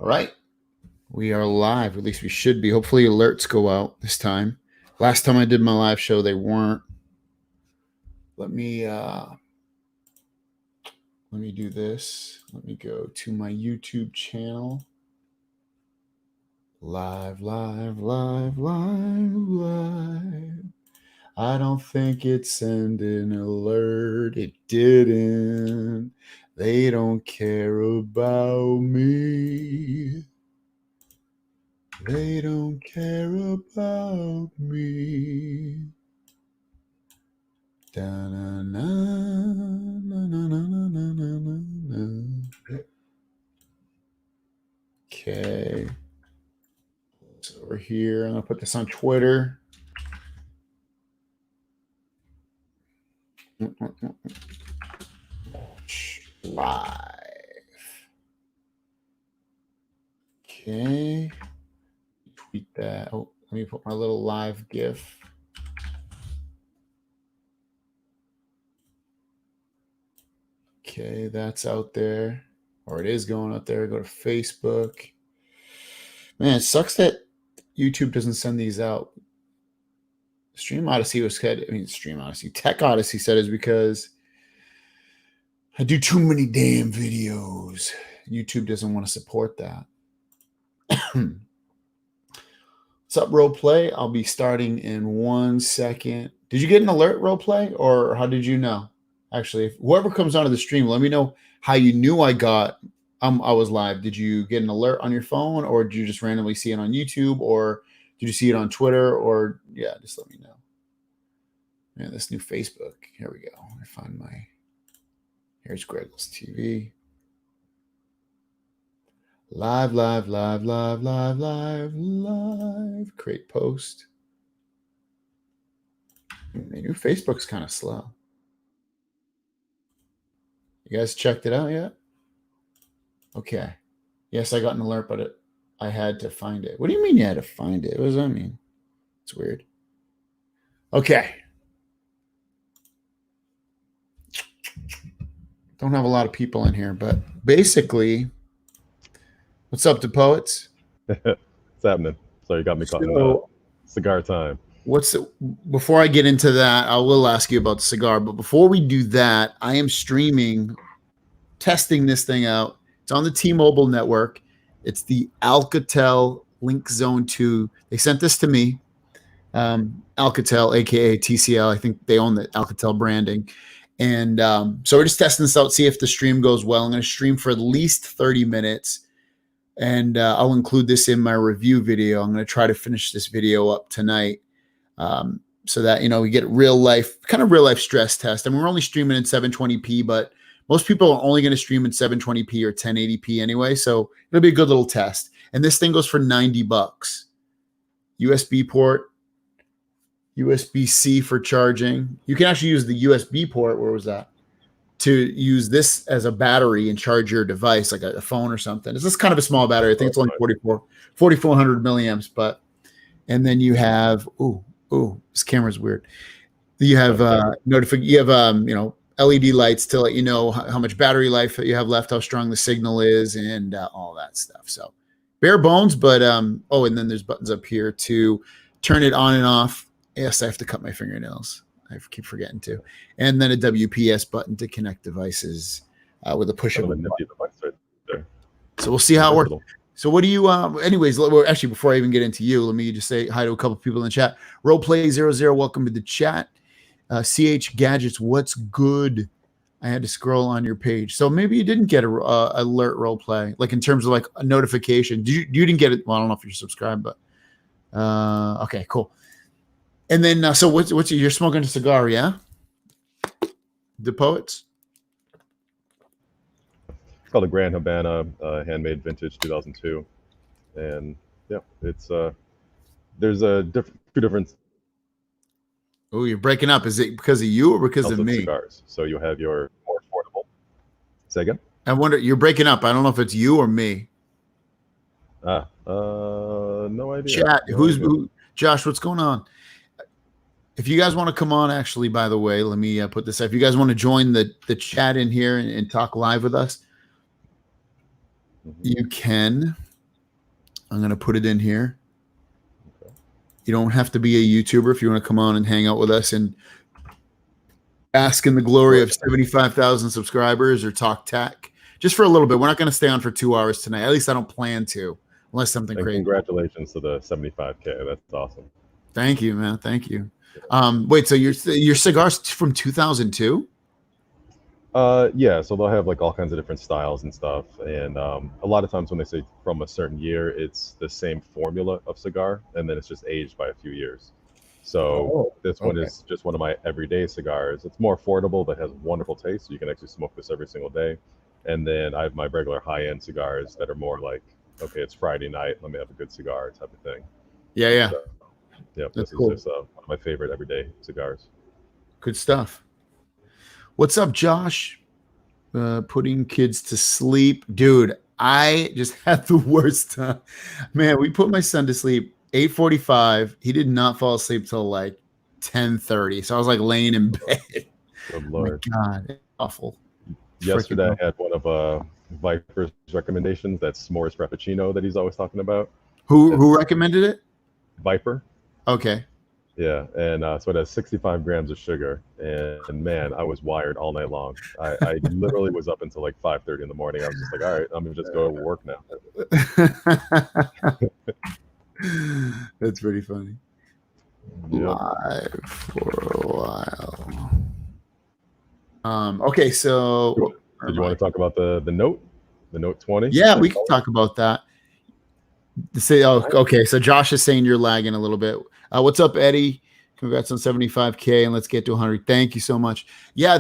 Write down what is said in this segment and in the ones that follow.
All right. We are live. At least we should be. Hopefully alerts go out this time. Last time I did my live show, they weren't. Let me do this. Let me go to my YouTube channel. Live. I don't think it sent an alert. It didn't. They don't care about me. They don't care about me. Okay. So over here, I'm going to put this on Twitter. Live. Okay. Tweet that. Oh, let me put my little live GIF. Okay, that's out there. Or it is going out there. Go to Facebook. Man, it sucks that YouTube doesn't send these out. Stream Odyssey was said. I mean, Stream Odyssey. Tech Odyssey said is because I do too many damn videos. YouTube doesn't want to support that. What's up, Roleplay? I'll be starting in 1 second. Did you get an alert, Roleplay, or how did you know? Actually, if whoever comes onto the stream, let me know how you knew I was live. Did you get an alert on your phone, or did you just randomly see it on YouTube, or did you see it on Twitter, or yeah, just let me know. Man, this new Facebook. Here we go. I find here's GregglesTV. Live. Create post. My new Facebook's kind of slow. You guys checked it out yet? Okay. Yes, I got an alert, but I had to find it. What do you mean you had to find it? What does that mean? It's weird. Okay. Don't have a lot of people in here, but basically, what's up to poets? What's happening? So you got me caught in cigar time. Before I get into that, I will ask you about the cigar. But before we do that, I am streaming, testing this thing out. It's on the T-Mobile network. It's the Alcatel Linkzone 2. They sent this to me. Alcatel, aka TCL. I think they own the Alcatel branding. And so we're just testing this out, see if the stream goes well. I'm going to stream for at least 30 minutes. And I'll include this in my review video. I'm going to try to finish this video up tonight. So that, we get real life stress test. I mean, we're only streaming in 720p, but most people are only going to stream in 720p or 1080p anyway. So it'll be a good little test. And this thing goes for $90. USB port, USB-C for charging. You can actually use the USB port. Where was that? To use this as a battery and charge your device, like a phone or something. It's just kind of a small battery. I think it's only 4,400 milliamps, and then you have, this camera's weird. You have LED lights to let you know how much battery life you have left, how strong the signal is, and all that stuff. So bare bones, but and then there's buttons up here to turn it on and off. Yes, I have to cut my fingernails. I keep forgetting to. And then a WPS button to connect devices with a push of a button. Right there. So we'll see how it works. So what do you, anyways, actually, before I even get into you, let me just say hi to a couple of people in the chat. Roleplay00, welcome to the chat. CH Gadgets, what's good? I had to scroll on your page. So maybe you didn't get a alert Roleplay, like in terms of like a notification. You didn't get it. Well, I don't know if you're subscribed, but okay, cool. And then, so what's you're smoking a cigar, yeah? The Poets? It's called a Grand Habana, handmade vintage 2002. And yeah, it's, there's two different. Oh, you're breaking up. Is it because of you or because of me? Cigars. So you have your more affordable. Say again? I wonder, you're breaking up. I don't know if it's you or me. No idea. Chat, Josh, what's going on? If you guys want to come on, actually, by the way, let me put this up. If you guys want to join the chat in here and talk live with us, you can. I'm going to put it in here. You don't have to be a YouTuber if you want to come on and hang out with us and ask in the glory of 75,000 subscribers or talk tech just for a little bit. We're not going to stay on for 2 hours tonight. At least I don't plan to, unless something crazy. Congratulations to the 75K. That's awesome. Thank you, man. Thank you. Wait, so your cigars from 2002? Yeah, so they'll have like all kinds of different styles and stuff, and a lot of times when they say from a certain year, it's the same formula of cigar, and then it's just aged by a few years. So this one is just one of my everyday cigars. It's more affordable, but has wonderful taste. So you can actually smoke this every single day. And then I have my regular high-end cigars that are more like, okay, it's Friday night, let me have a good cigar type of thing. Yeah. So, yeah, this cool. is just one of my favorite everyday cigars. Good stuff. What's up, Josh? Putting kids to sleep. Dude, I just had the worst time. Man, we put my son to sleep 8:45. He did not fall asleep till like 10:30. So I was like laying in bed. Good Lord. Oh my God, awful. Yesterday I had one of Viper's recommendations, that s'mores frappuccino that he's always talking about. Who recommended it? Viper. Okay. Yeah, and so it has 65 grams of sugar, and man, I was wired all night long. I literally was up until like 5:30 in the morning. I was just like, all right, I'm gonna just go to work now. That's pretty funny. Yep. Live for a while. Okay, so did you want to talk about the Note 20? Yeah, we can talk about that. Okay, so Josh is saying you're lagging a little bit. What's up, Eddie? Congrats on 75K, and let's get to 100. Thank you so much. Yeah,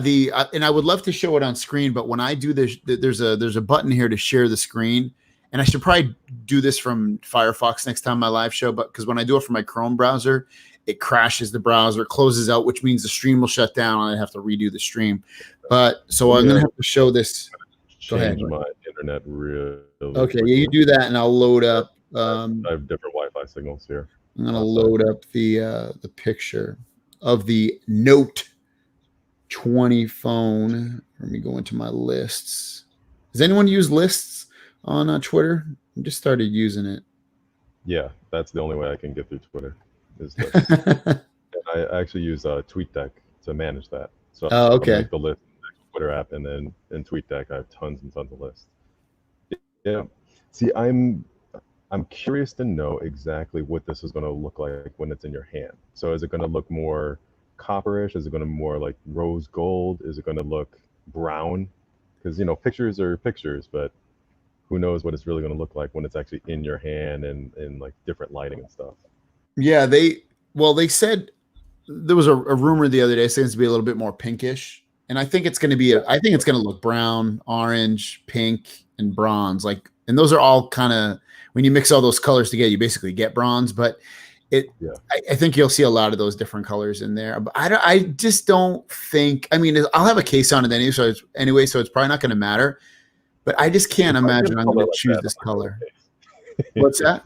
and I would love to show it on screen, but when I do this, there's a button here to share the screen, and I should probably do this from Firefox next time my live show, but because when I do it from my Chrome browser, it crashes the browser, closes out, which means the stream will shut down, and I have to redo the stream. But so I'm gonna have to show this. Change my internet really. Okay, yeah, you do that, and I'll load up. I have different Wi-Fi signals here. I'm gonna load up the picture of the Note 20 phone. Let me go into my lists. Does anyone use lists on Twitter? I just started using it. Yeah, that's the only way I can get through Twitter. Is lists. I actually use TweetDeck to manage that. So okay. I make the list in the Twitter app, and then in TweetDeck I have tons and tons of lists. Yeah. See, I'm curious to know exactly what this is going to look like when it's in your hand. So is it going to look more copperish? Is it going to more like rose gold? Is it going to look brown? Because, pictures are pictures, but who knows what it's really going to look like when it's actually in your hand and in like different lighting and stuff. Yeah, they said there was a rumor the other day saying it's to be a little bit more pinkish. And I think it's going to be, I think it's going to look brown, orange, pink, and bronze. And those are all kind of, when you mix all those colors together, you basically get bronze. But I think you'll see a lot of those different colors in there. But I just don't think, I'll have a case on it anyway, so it's probably not going to matter. But I just can't imagine I'm going to choose this color. What's that?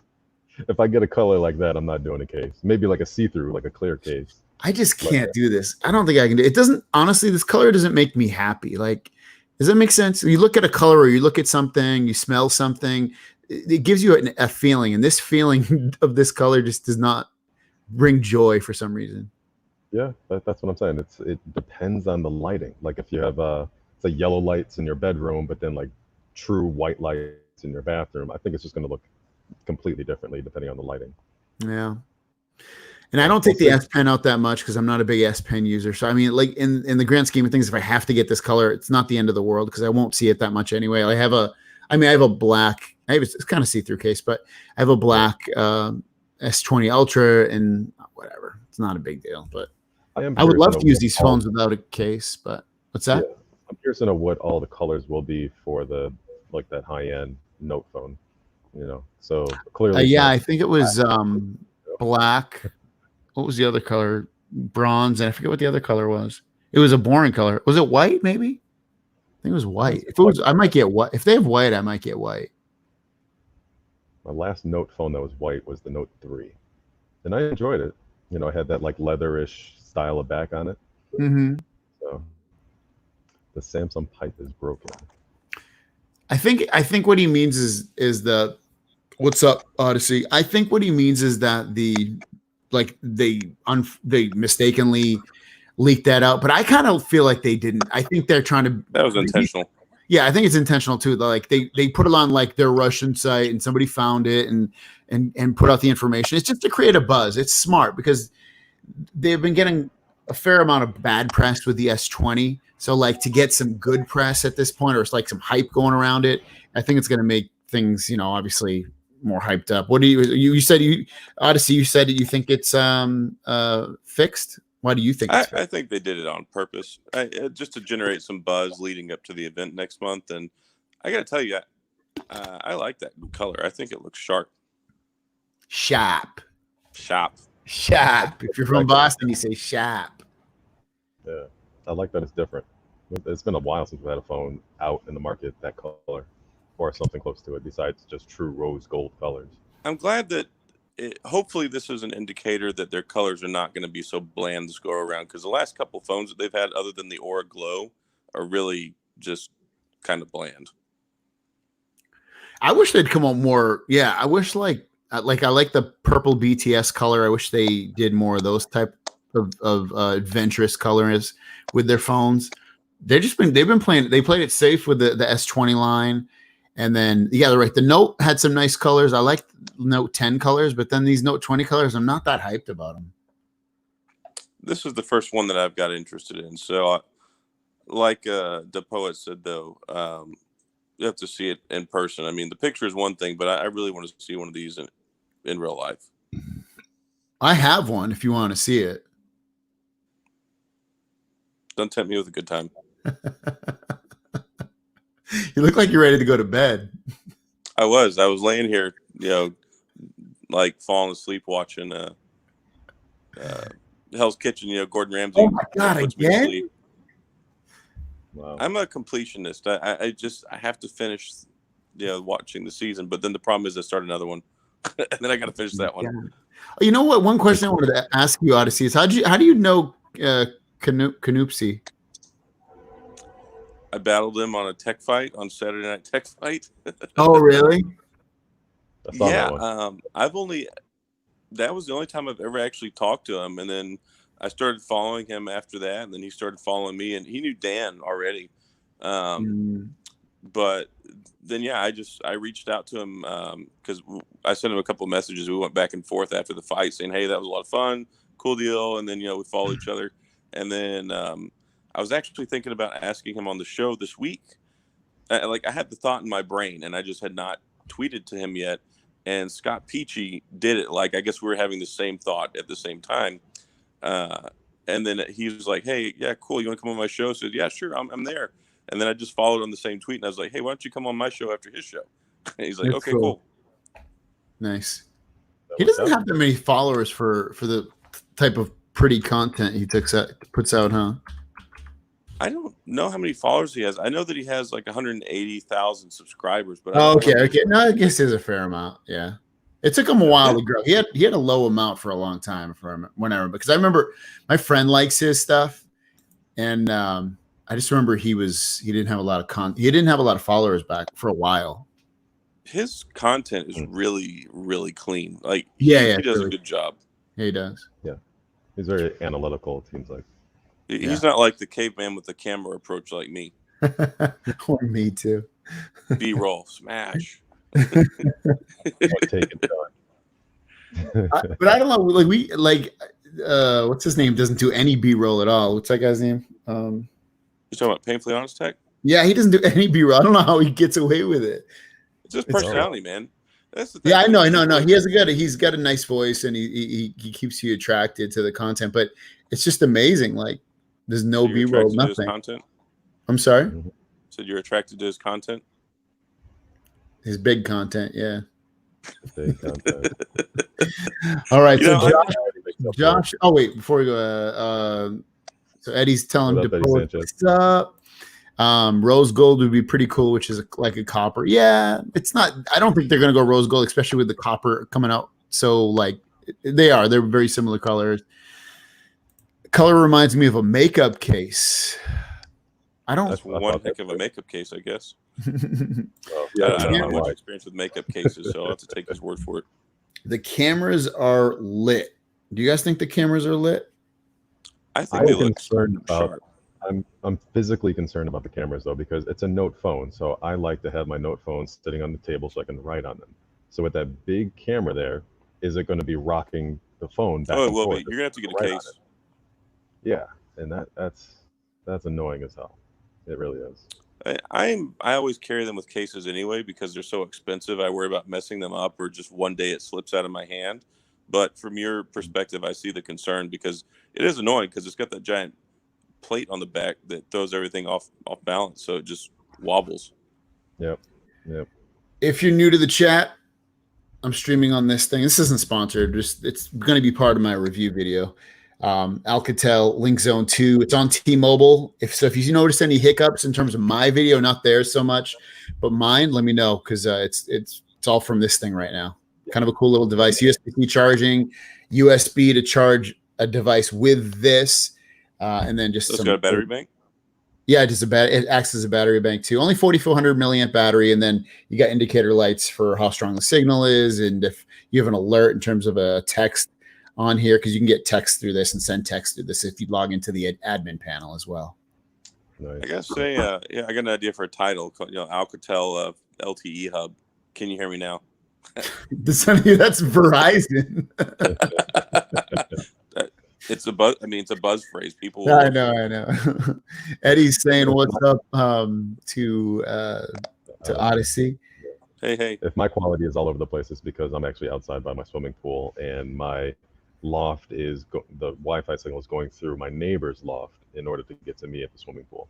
If I get a color like that, I'm not doing a case. Maybe like a see-through, like a clear case. I just can't do this. I don't think I can do it. It doesn't, honestly, this color doesn't make me happy. Does that make sense? You look at a color or you look at something, you smell something, it gives you a feeling. And this feeling of this color just does not bring joy for some reason. Yeah, that's what I'm saying. It depends on the lighting. Like if you have say yellow lights in your bedroom, but then like true white lights in your bathroom, I think it's just going to look completely differently depending on the lighting. Yeah. And I don't take the S Pen out that much because I'm not a big S Pen user. So like in the grand scheme of things, if I have to get this color, it's not the end of the world because I won't see it that much anyway. I have a black, it's kind of see-through case, but I have a black S20 Ultra and whatever. It's not a big deal, but I would love to use these phones without a case. But what's that? Yeah. I'm curious to know what all the colors will be for that high-end Note phone. So clearly, I think it was black. What was the other color? Bronze, and I forget what the other color was. It was a boring color. Was it white? Maybe. I think it was white. If it was, I might get white. If they have white, I might get white. My last Note phone that was white was the Note 3, and I enjoyed it. I had that like leatherish style of back on it. Mm-hmm. So the Samsung pipe is broken. I think what he means is the What's up, Odyssey? I think what he means is that they mistakenly leaked that out, but I kind of feel like they didn't. I think they're trying to. That was intentional. Yeah, I think it's intentional too. Like they put it on like their Russian site, and somebody found it and put out the information. It's just to create a buzz. It's smart because they've been getting a fair amount of bad press with the S20. So like to get some good press at this point, or it's like some hype going around it, I think it's going to make things, obviously more hyped up. What do you said Odyssey? You said that you think it's fixed. Why do you think it's fixed? I think they did it on purpose, just to generate some buzz leading up to the event next month. And I got to tell you, I like that color. I think it looks sharp. Sharp. If you're from Boston, you say sharp. Yeah, I like that it's different. It's been a while since we had a phone out in the market that color, or something close to it, besides just true rose gold colors. I'm glad that hopefully this is an indicator that their colors are not going to be so bland this go around, because the last couple phones that they've had, other than the Aura Glow, are really just kind of bland. I wish they'd come up more. Yeah, I wish like I like the purple BTS color. I wish they did more of those type of adventurous colors with their phones. They played it safe with the S20 line. And then, yeah, right. The Note had some nice colors. I like Note 10 colors, but then these Note 20 colors, I'm not that hyped about them. This is the first one that I've got interested in. So, like the poet said, though, you have to see it in person. I mean, the picture is one thing, but I really want to see one of these in real life. I have one if you want to see it. Don't tempt me with a good time. You look like you're ready to go to bed. I was laying here, like falling asleep watching Hell's Kitchen, Gordon Ramsay. Oh my God, again? Wow. I'm a completionist. I have to finish, watching the season, but then the problem is I start another one, and then I got to finish that one. You know what? One question I wanted to ask you, Odyssey, is how do you know Canoopsy? I battled him on a tech fight on Saturday Night Tech Fight. Oh, really? Yeah. That was the only time I've ever actually talked to him. And then I started following him after that. And then he started following me, and he knew Dan already. But then, yeah, I reached out to him because I sent him a couple of messages. We went back and forth after the fight saying, hey, that was a lot of fun. Cool deal. And then, we followed each other. And then, I was actually thinking about asking him on the show this week. I had the thought in my brain, and I just had not tweeted to him yet. And Scott Peachy did it. I guess we were having the same thought at the same time. And then he was like, hey, yeah, cool. You want to come on my show? I said, yeah, sure. I'm there. And then I just followed on the same tweet, and I was like, hey, why don't you come on my show after his show? And he's like, That's okay, cool. Nice. He doesn't have that many followers for the type of pretty content he puts out, huh? I don't know how many followers he has. I know that he has 180,000 subscribers. But okay. No, I guess there's a fair amount. Yeah, it took him a while to grow. He had a low amount for a long time because I remember my friend likes his stuff, and I just remember he didn't have a lot of followers back for a while. His content is really, really clean. He does a good job. Yeah, he does. Yeah, he's very analytical. It seems like. He's not like the caveman with the camera approach like me. Or me too. B-roll, smash. Take it but I don't know. What's his name? Doesn't do any B-roll at all. What's that guy's name? You're talking about Painfully Honest Tech? Yeah, he doesn't do any B-roll. I don't know how he gets away with it. It's just personality, man. That's the thing. Yeah, I know. No, he's got a nice voice, and he keeps you attracted to the content. But it's just amazing. There's no B-roll, nothing. Content? I'm sorry? So you're attracted to his content? His big content, yeah. Big content. All right, Josh. Oh, wait, before we go, so Eddie's telling what's up. Rose gold would be pretty cool, which is like a copper. Yeah, it's not. I don't think they're going to go rose gold, especially with the copper coming out. So, they're very similar colors. Color reminds me of a makeup case. I don't. That's one heck of a makeup case, I guess. Oh, I that's don't my have much wife. experience with makeup cases, so I'll have to take his word for it. The cameras are lit. Do you guys think the cameras are lit? I think I'm they look concerned about. sharp. I'm physically concerned about the cameras though, because it's a Note phone, so I like to have my Note phone sitting on the table so I can write on them. So with that big camera there, is it going to be rocking the phone back Oh, it and will forth? be. You're gonna have to get a Write on case. it. Yeah, and that's annoying as hell. It really is. I always carry them with cases anyway because they're so expensive. I worry about messing them up or just one day it slips out of my hand. But from your perspective, I see the concern because it is annoying because it's got that giant plate on the back that throws everything off balance, so it just wobbles. Yep. If you're new to the chat, I'm streaming on this thing. This isn't sponsored. Just it's going to be part of my review video. Alcatel Linkzone 2. It's on T-Mobile. If you notice any hiccups in terms of my video, not theirs so much, but mine, let me know because it's all from this thing right now. Kind of a cool little device. USB-C charging, USB to charge a device with this, and then just So it's some. got a battery bank. Yeah, just it acts as a battery bank too. Only 4,400 milliamp battery, and then you got indicator lights for how strong the signal is, and if you have an alert in terms of a text on here, because you can get text through this and send text through this if you log into the admin panel as well. Nice. I gotta say, yeah, I got an idea for a title called, Alcatel LTE Hub. Can you hear me now? That's Verizon. It's a buzz. I mean, it's a buzz phrase. People. I know. Eddie's saying what's up to Odyssey. Hey. If my quality is all over the place, it's because I'm actually outside by my swimming pool, and my loft is the Wi-Fi signal is going through my neighbor's loft in order to get to me at the swimming pool.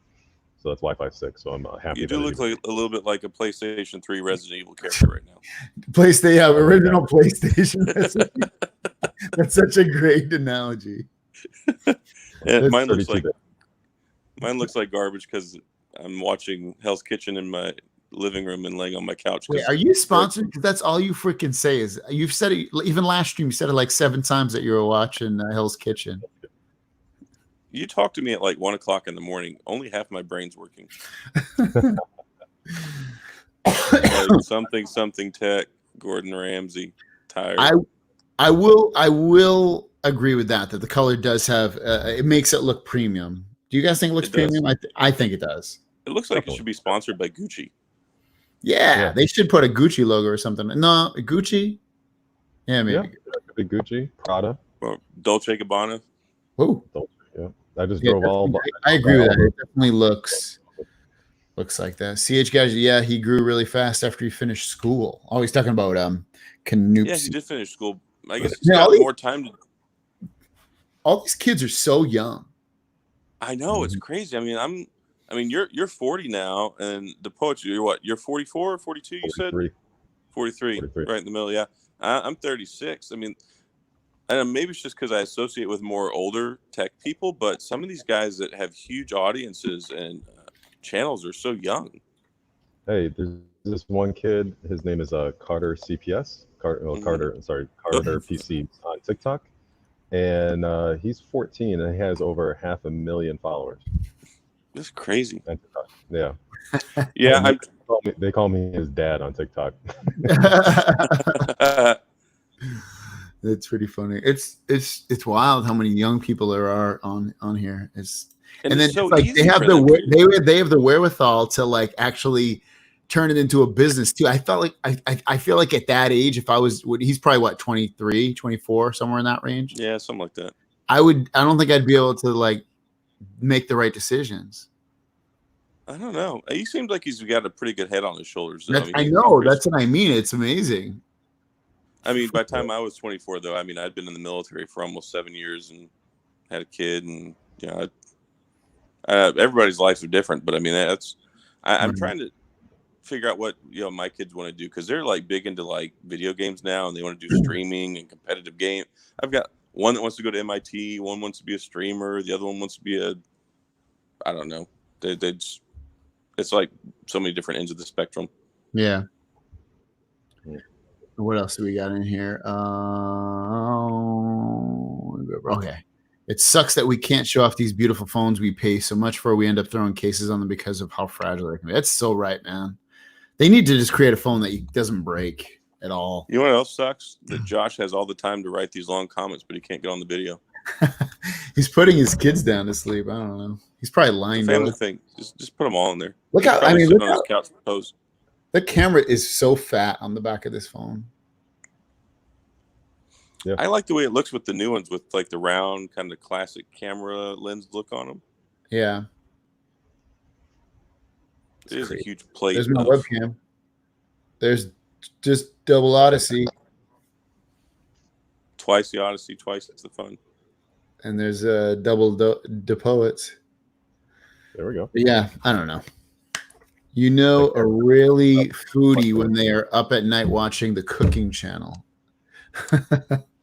So that's Wi-Fi 6. So I'm happy. You do look like a little bit like a PlayStation 3 Resident Evil character right now. Original PlayStation. That's such a great analogy. Mine looks like garbage because I'm watching Hell's Kitchen in my living room and laying on my couch. Wait, are you sponsored? Because that's all you freaking say is you've said it. Even last stream, you said it like 7 times that you were watching Hell's Kitchen. You talk to me at like 1 o'clock in the morning. Only half my brain's working. Like something tech. Gordon Ramsay. Tired. I will agree with that the color does have it makes it look premium. Do you guys think it looks premium? I think it does. It looks like it should be sponsored by Gucci. Yeah, they should put a Gucci logo or something. No, Gucci. Yeah, maybe. Yeah, it could be Gucci, Prada, or Dolce & Gabbana. Oh, yeah. I just drove all. I agree with that. It definitely looks like that. CH guys, yeah, he grew really fast after he finished school. Oh, he's talking about Canoops. Yeah, he did finish school. I guess he's got more time to. All these kids are so young. I know, it's crazy. I mean, you're 40 now, and the poetry. You're what? You're 44 or 42? You 43. said 43, right in the middle. Yeah, I'm 36. I mean, and maybe it's just because I associate with more older tech people, but some of these guys that have huge audiences and channels are so young. Hey, there's this one kid. His name is Carter CPS. Carter PC on TikTok, and he's 14 and he has over 500,000 followers. That's crazy. Yeah. Yeah. They call me his dad on TikTok. That's pretty funny. It's wild how many young people there are on here. And then so like they have the wherewithal to like actually turn it into a business too. I felt like I feel like at that age, if I was, he's probably what, 23, 24, somewhere in that range. Yeah, something like that. I don't think I'd be able to like make the right decisions. I don't know. He seems like he's got a pretty good head on his shoulders. I know. That's what I mean. It's amazing. I mean, by the time I was 24, though, I mean, I'd been in the military for almost 7 years and had a kid, and everybody's lives are different. But I mean, I'm trying to figure out what my kids want to do because they're like big into like video games now, and they want to do streaming and competitive game. I've got one that wants to go to MIT, one wants to be a streamer, the other one wants to be I don't know. It's like so many different ends of the spectrum. Yeah. What else do we got in here? Okay. It sucks that we can't show off these beautiful phones we pay so much for. We end up throwing cases on them because of how fragile they can be. That's so right, man. They need to just create a phone that doesn't break at all. You know what else sucks? That Josh has all the time to write these long comments, but he can't get on the video. He's putting his kids down to sleep. I don't know. He's probably lying. Family thing. Just put them all in there. Look He's how probably sitting on look his couch to pose. the camera is so fat on the back of this phone. Yeah. I like the way it looks with the new ones, with like the round kind of classic camera lens look on them. Yeah. It is a huge plate. There's my webcam. There's just double Odyssey. Twice the Odyssey, twice it's the phone. And there's a double the Poets. There we go. Yeah, I don't know. You know, a really foodie when they are up at night watching the cooking channel.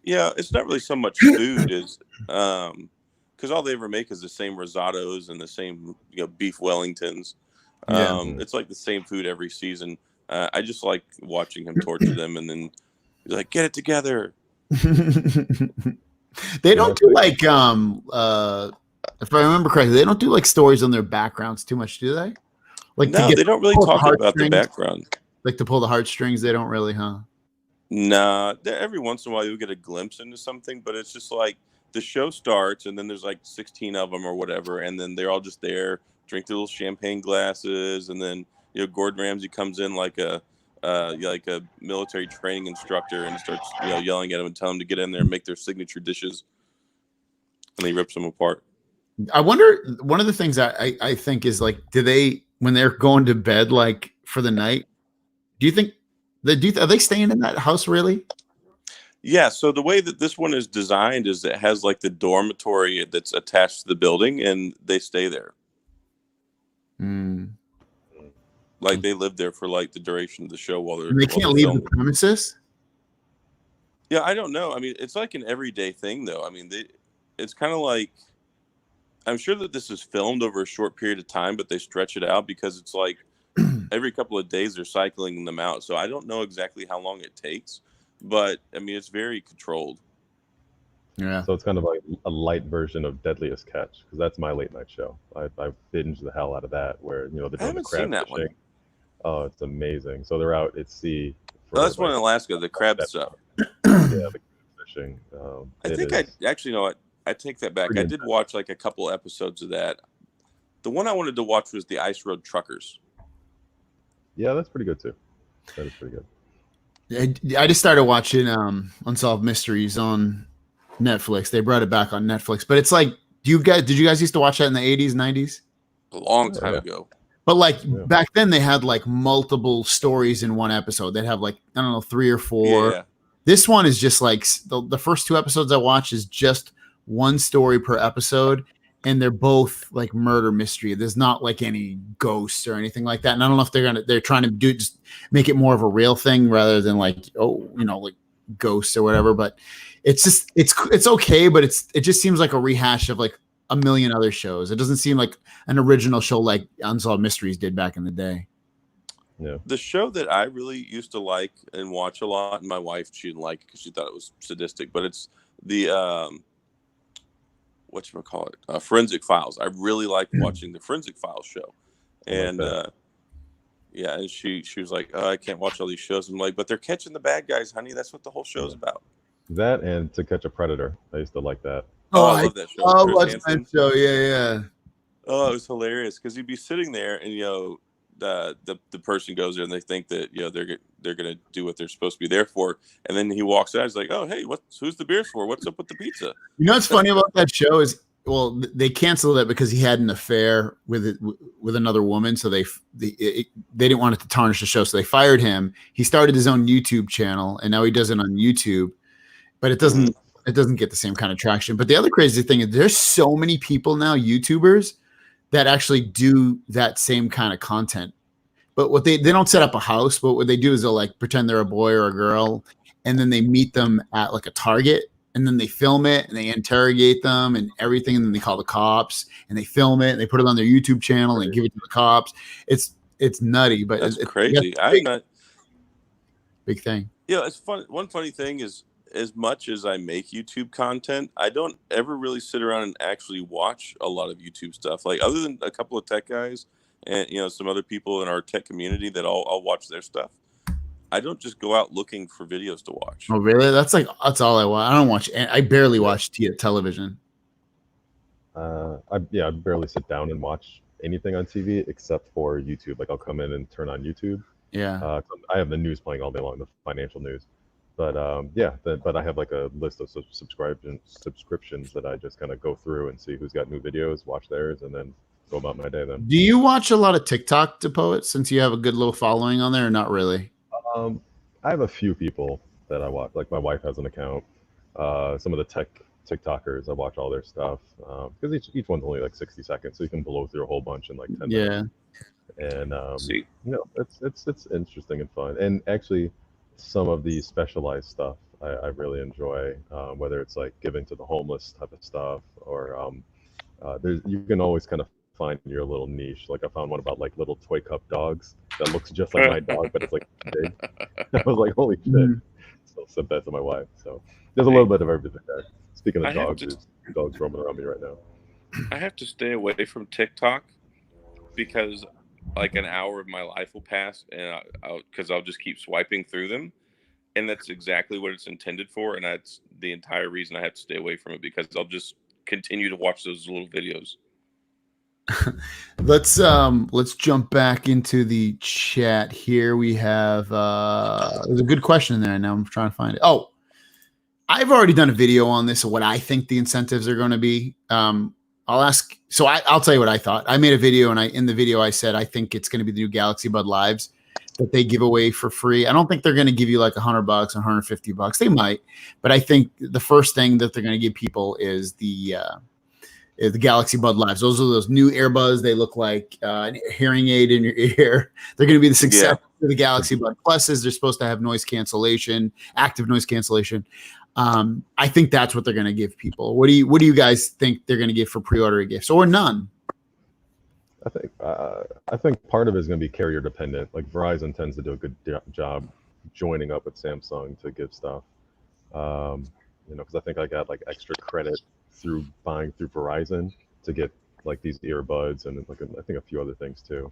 Yeah, it's not really so much food as because all they ever make is the same risottos and the same beef Wellingtons. It's like the same food every season. I just like watching him torture them, and then he's like, "Get it together." They don't do like if I remember correctly, they don't do like stories on their backgrounds too much, do they? Like no, they don't really talk about the background. Like to pull the heartstrings, they don't really, huh? Nah, every once in a while you'll get a glimpse into something, but it's just like the show starts and then there's like 16 of them or whatever, and then they're all just there, drink their little champagne glasses, and then Gordon Ramsay comes in like a military training instructor and starts yelling at them and telling them to get in there and make their signature dishes, and he rips them apart. I wonder, one of the things I think is like, do they, when they're going to bed like for the night, do you think are they staying in that house really? Yeah, so the way that this one is designed is it has like the dormitory that's attached to the building, and they stay there. Like they live there for like the duration of the show while they're. And they can't leave the premises. Yeah, I don't know. I mean, it's like an everyday thing, though. I mean, it's kind of like, I'm sure that this is filmed over a short period of time, but they stretch it out because it's like every couple of days they're cycling them out. So I don't know exactly how long it takes, but I mean, it's very controlled. Yeah. So it's kind of like a light version of Deadliest Catch, because that's my late night show. I binge the hell out of that, where they're doing the crab fishing. Oh, it's amazing. So they're out at sea. That's one in Alaska, the crab stuff. Yeah, the fishing. I think I actually know what. I take that back. I did watch like a couple episodes of that. The one I wanted to watch was the Ice Road Truckers. Yeah, that's pretty good too. That is pretty good. I just started watching Unsolved Mysteries on Netflix. They brought it back on Netflix, but it's like, did you guys used to watch that in the 80s, 90s? A long time ago. But like back then they had like multiple stories in one episode. They'd have like, I don't know, 3 or 4. Yeah. This one is just like the first 2 episodes I watched is just one story per episode, and they're both like murder mystery. There's not like any ghosts or anything like that. And I don't know if they're trying to just make it more of a real thing rather than like, like ghosts or whatever. But it's just, it's okay. But it just seems like a rehash of like a million other shows. It doesn't seem like an original show like Unsolved Mysteries did back in the day. Yeah. The show that I really used to like and watch a lot, and my wife, she didn't like it because she thought it was sadistic, but it's the, whatchamacallit, Forensic Files. I really like watching the Forensic Files show. And and she was like, I can't watch all these shows. I'm like, but they're catching the bad guys, honey. That's what the whole show's about. That and To Catch a Predator. I used to like that. Oh, I love that show. I watched that show. Yeah. Oh, it was hilarious because you'd be sitting there and the person goes there and they think that they're gonna do what they're supposed to be there for, and then he walks out. He's like, "Oh, hey, who's the beers for? What's up with the pizza?" You know what's funny about that show is, well, they canceled it because he had an affair with another woman, so they didn't want it to tarnish the show, so they fired him. He started his own YouTube channel, and now he does it on YouTube, but it doesn't get the same kind of traction. But the other crazy thing is, there's so many people now, YouTubers, that actually do that same kind of content. But what they don't set up a house, but what they do is they'll like pretend they're a boy or a girl, and then they meet them at like a Target, and then they film it and they interrogate them and everything, and then they call the cops and they film it and they put it on their YouTube channel and give it to the cops. It's nutty, but that's it's crazy. big thing. Yeah, it's fun. One funny thing is as much as I make YouTube content, I don't ever really sit around and actually watch a lot of YouTube stuff. Like other than a couple of tech guys and some other people in our tech community that I'll watch their stuff. I don't just go out looking for videos to watch. Oh, really? That's all I watch. I don't watch. I barely watch television. I barely sit down and watch anything on TV except for YouTube. Like I'll come in and turn on YouTube. Yeah. I have the news playing all day long, the financial news. But but I have like a list of subscriptions that I just kind of go through and see who's got new videos, watch theirs, and then go about my day. Then. Do you watch a lot of TikTok, to Poet, since you have a good little following on there, or not really? I have a few people that I watch. Like my wife has an account. Some of the tech TikTokers, I watch all their stuff because each one's only like 60 seconds, so you can blow through a whole bunch in like 10 minutes. And it's interesting and fun. And actually, some of the specialized stuff I really enjoy, whether it's like giving to the homeless type of stuff, or you can always kind of find your little niche. Like I found one about like little toy cup dogs that looks just like my dog, but it's like big. I was like, holy shit! So I sent that to my wife. So there's a little bit of everything there. Speaking of dogs, there's dogs roaming around me right now. I have to stay away from TikTok because like an hour of my life will pass and I'll just keep swiping through them, and that's exactly what it's intended for, and that's the entire reason I have to stay away from it, because I'll just continue to watch those little videos. Let's jump back into the chat here. We have there's a good question in there. Now I'm trying to find it. Oh, I've already done a video on this of what I think the incentives are going to be. I'll tell you what I thought. I made a video, and in the video I said I think it's going to be the new Galaxy Bud Lives that they give away for free. I don't think they're going to give you like $100, $150. They might, but I think the first thing that they're going to give people is the Galaxy Bud Lives. Those are those new earbuds. They look like a hearing aid in your ear. They're going to be the success of the Galaxy Bud Pluses. They're supposed to have noise cancellation, active noise cancellation. I think that's what they're going to give people. What do you guys think they're going to give for pre-order gifts, or none? I think part of it is going to be carrier dependent. Like Verizon tends to do a good job joining up with Samsung to give stuff. Because I think I got like extra credit through buying through Verizon to get like these earbuds and like I think a few other things too.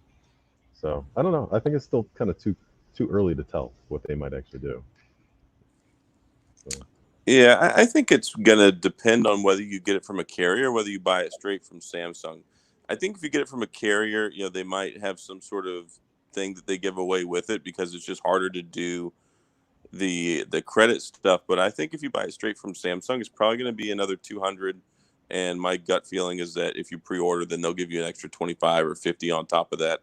So I don't know. I think it's still kind of too early to tell what they might actually do. So. Yeah, I think it's gonna depend on whether you get it from a carrier or whether you buy it straight from Samsung. I think if you get it from a carrier, they might have some sort of thing that they give away with it because it's just harder to do the credit stuff. But I think if you buy it straight from Samsung, it's probably going to be another $200. And my gut feeling is that if you pre-order, then they'll give you an extra 25 or 50 on top of that.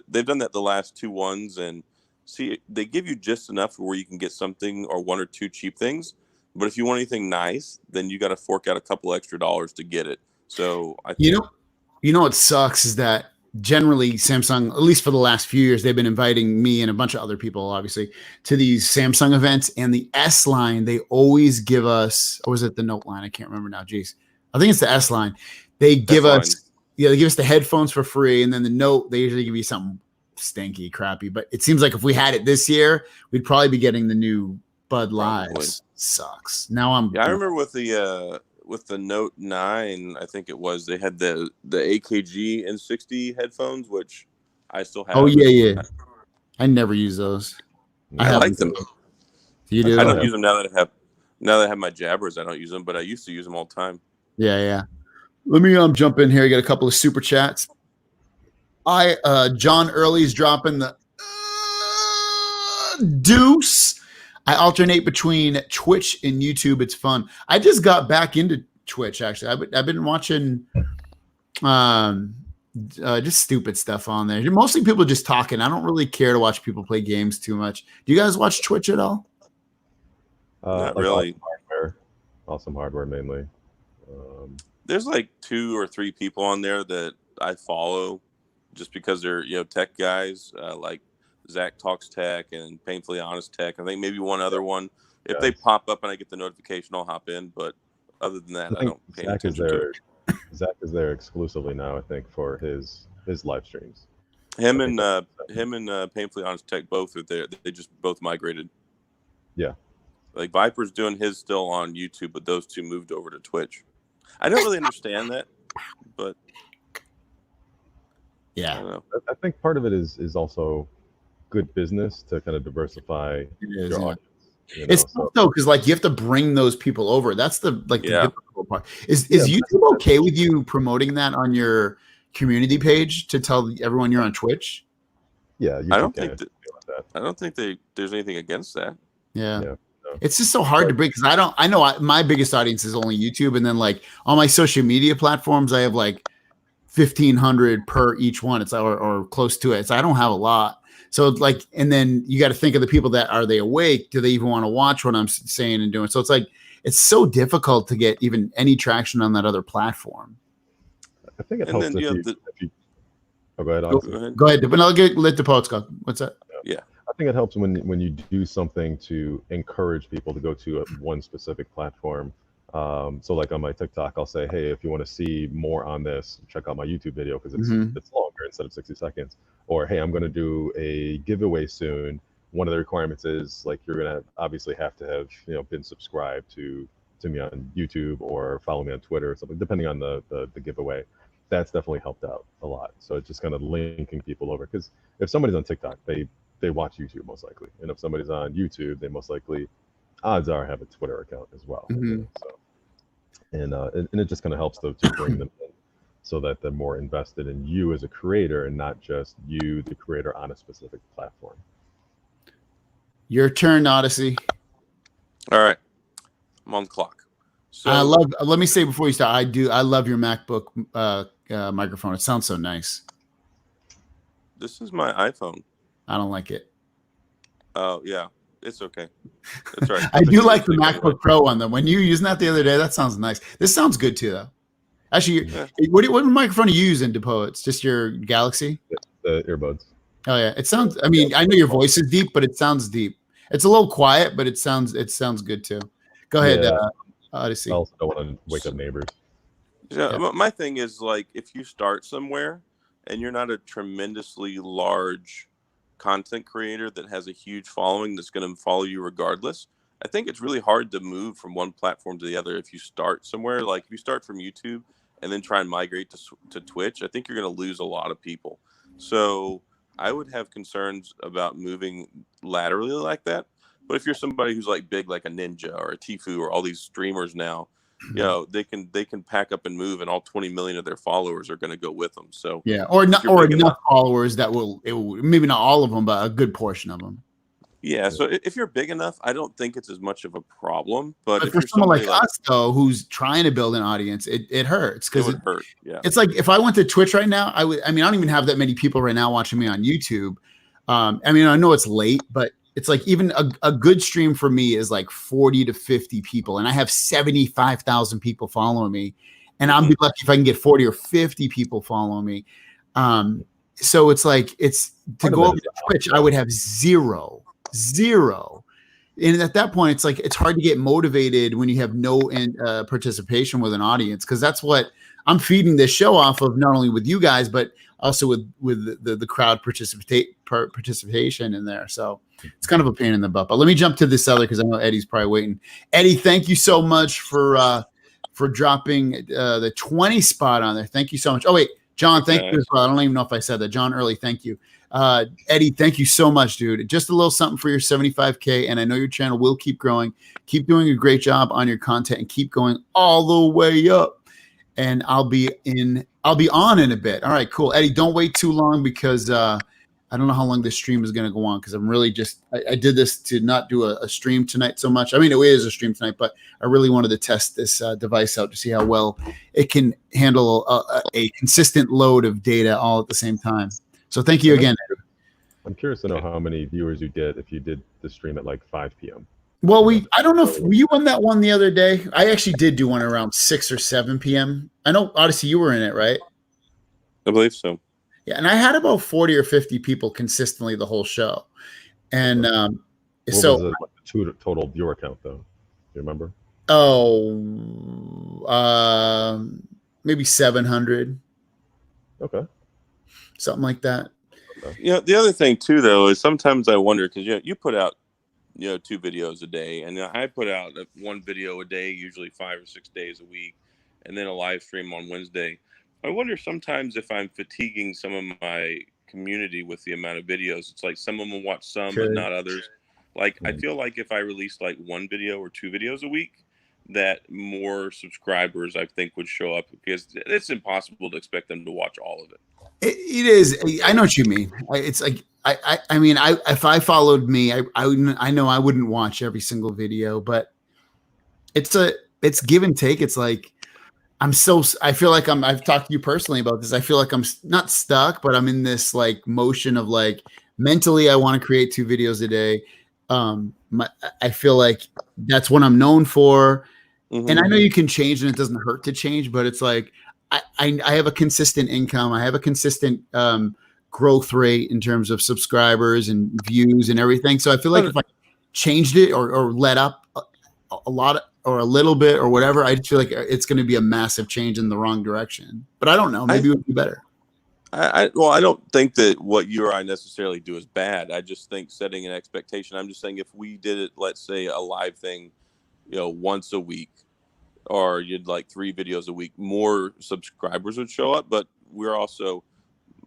They've done that the last two ones, and see, they give you just enough where you can get something or one or two cheap things. But if you want anything nice, then you got to fork out a couple extra dollars to get it. So I think, what sucks is that generally Samsung, at least for the last few years, they've been inviting me and a bunch of other people, obviously, to these Samsung events. And the S line, they always give us, or was it the Note line? I can't remember now. Jeez. I think it's the S line. They give us the headphones for free. And then the Note, they usually give you something stinky, crappy. But it seems like if we had it this year, we'd probably be getting the new Bud Lives. Sucks. Now I remember with the Note 9, I think it was, they had the AKG N60 headphones, which I still have. Oh yeah. I never use those. I like them. You do? I don't use them now that I have my jabbers. I don't use them, but I used to use them all the time. Yeah. Let me jump in here. I got a couple of super chats. John Early's dropping the deuce. I alternate between Twitch and YouTube. It's fun. I just got back into Twitch, actually. I've been watching just stupid stuff on there. Mostly people just talking. I don't really care to watch people play games too much. Do you guys watch Twitch at all? Not really. Awesome hardware mainly. There's like 2 or 3 people on there that I follow just because they're tech guys, like Zach Talks Tech and Painfully Honest Tech. I think maybe one other one. If they pop up and I get the notification, I'll hop in. But other than that, I don't pay attention to it. Zach is there exclusively now, I think, for his live streams. Him and Painfully Honest Tech both are there. They just both migrated. Yeah. Like Viper's doing his still on YouTube, but those two moved over to Twitch. I don't really understand that, but Yeah, I don't know. I think part of it is also good business to kind of diversify your audience. You know? It's tough though, because like you have to bring those people over. That's the the difficult part. Is YouTube okay with you promoting that on your community page to tell everyone you're on Twitch? Yeah, I don't think I don't think there's anything against that. Yeah. No. It's just so hard to break because I know my biggest audience is only YouTube, and then like on my social media platforms, I have like 1,500 per each one. It's or close to it. So I don't have a lot. So like, and then you got to think of the people that are they awake? Do they even want to watch what I'm saying and doing? So it's like it's so difficult to get even any traction on that other platform. I think it helps if you oh, go ahead. Go ahead. But I'll let the poets go. What's that? Yeah. I think it helps when you do something to encourage people to go to one specific platform. So like on my TikTok, I'll say, hey, if you want to see more on this, check out my YouTube video because it's longer instead of 60 seconds. Or, hey, I'm going to do a giveaway soon. One of the requirements is like you're going to obviously have to have been subscribed to me on YouTube or follow me on Twitter or something, depending on the giveaway. That's definitely helped out a lot. So it's just kind of linking people over because if somebody's on TikTok, they watch YouTube most likely, and if somebody's on YouTube, they most likely, odds are, have a Twitter account as well. So, and it just kind of helps to bring them in, so that they're more invested in you as a creator and not just you, the creator, on a specific platform. Your turn, Odyssey. All right, I'm on the clock. So let me say before you start, I love your MacBook microphone. It sounds so nice. This is my iPhone. I don't like it. Oh yeah, it's okay. That's right. I do like the MacBook Pro one though. When you were using that the other day, that sounds nice. This sounds good too, though. Actually, what microphone are you using, DePo? It's just your Galaxy? The earbuds. Oh yeah, it sounds. I mean, I know your voice is deep, but it sounds deep. It's a little quiet, but it sounds good too. Go ahead, Odyssey. I also don't want to wake up neighbors. Yeah, my thing is like if you start somewhere and you're not a tremendously large content creator that has a huge following that's going to follow you regardless, I think it's really hard to move from one platform to the other if you start somewhere. Like if you start from YouTube and then try and migrate to Twitch, I think you're going to lose a lot of people. So I would have concerns about moving laterally like that. But if you're somebody who's like big, like a Ninja or a Tfue or all these streamers now, they can pack up and move, and all 20 million of their followers are going to go with them. So or enough followers that will maybe not all of them, but a good portion of them. Yeah. So if you're big enough, I don't think it's as much of a problem. But if for you're someone like us though, who's trying to build an audience, it hurts because it hurt. Yeah. It's like if I went to Twitch right now, I don't even have that many people right now watching me on YouTube. I know it's late, but it's like even a good stream for me is like 40 to 50 people, and I have 75,000 people following me, and I'll be lucky if I can get 40 or 50 people following me. So it's like to go over to Twitch, I would have zero, and at that point, it's like it's hard to get motivated when you have no participation with an audience, because that's what I'm feeding this show off of, not only with you guys, but also with the crowd participation in there. So it's kind of a pain in the butt. But let me jump to this other, because I know Eddie's probably waiting. Eddie, thank you so much for dropping the 20 spot on there. Thank you so much. Oh wait, John, thank you as well. I don't even know if I said that. John Early, thank you. Eddie, thank you so much, dude. Just a little something for your 75K, and I know your channel will keep growing. Keep doing a great job on your content and keep going all the way up. And I'll be on in a bit. All right, cool. Eddie, don't wait too long, because I don't know how long this stream is going to go on, because I'm really I did this to not do a stream tonight so much. I mean, it is a stream tonight, but I really wanted to test this device out to see how well it can handle a consistent load of data all at the same time. So thank you again. I'm curious to know how many viewers you get if you did the stream at like 5 p.m. Well, I don't know if you won that one the other day. I actually did do one around 6 or 7 p.m. I know, Odyssey, you were in it, right? I believe so. Yeah, and I had about 40 or 50 people consistently the whole show. And what was the total viewer count, though? Do you remember? Oh, maybe 700. Okay. Something like that. The other thing too, though, is sometimes I wonder, because you put out 2 videos a day, and I put out one video a day, usually 5 or 6 days a week, and then a live stream on Wednesday. I wonder sometimes if I'm fatiguing some of my community with the amount of videos. It's like some of them watch some, but not others. Like, I feel like if I released like 1 video or 2 videos a week, that more subscribers I think would show up, because it's impossible to expect them to watch all of it. It is. I know what you mean. It's like I mean, if I followed me, I know I wouldn't watch every single video, but it's give and take. It's like I feel like I've talked to you personally about this. I feel like I'm not stuck, but I'm in this like motion of like mentally I want to create 2 videos a day. I feel like that's what I'm known for. Mm-hmm. And I know you can change and it doesn't hurt to change, but it's like I have a consistent income. I have a consistent growth rate in terms of subscribers and views and everything. So I feel like if I changed it or let up a lot or a little bit or whatever, I feel like it's going to be a massive change in the wrong direction. But I don't know. Maybe it would be better. I don't think that what you or I necessarily do is bad. I just think setting an expectation. I'm just saying if we did it, let's say a live thing, once a week, or you'd like 3 videos a week, more subscribers would show up. But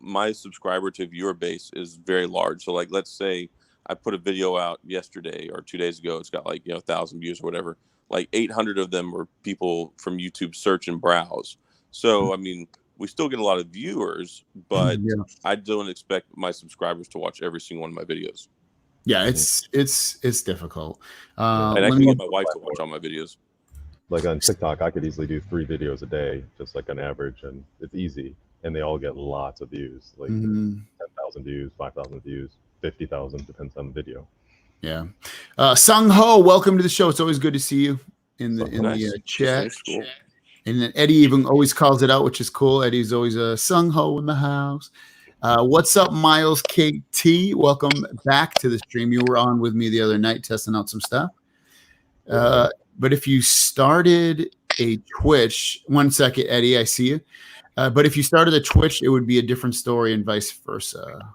my subscriber to viewer base is very large. So like, let's say I put a video out yesterday or 2 days ago. It's got like, 1,000 views or whatever. Like 800 of them were people from YouTube search and browse. So, I mean, we still get a lot of viewers, but I don't expect my subscribers to watch every single one of my videos. Yeah, it's difficult. And I can get my wife to watch all my videos. Like on TikTok, I could easily do 3 videos a day, just like an average, and it's easy. And they all get lots of views, like 10,000 views, 5,000 views, 50,000, depends on the video. Yeah. Sung Ho, welcome to the show. It's always good to see you in the chat. Cool. And then Eddie even always calls it out, which is cool. Eddie's always a Sung Ho in the house. What's up, Miles KT? Welcome back to the stream. You were on with me the other night testing out some stuff. But if you started a Twitch, 1 second, Eddie, I see you. But if you started a Twitch, it would be a different story and vice versa.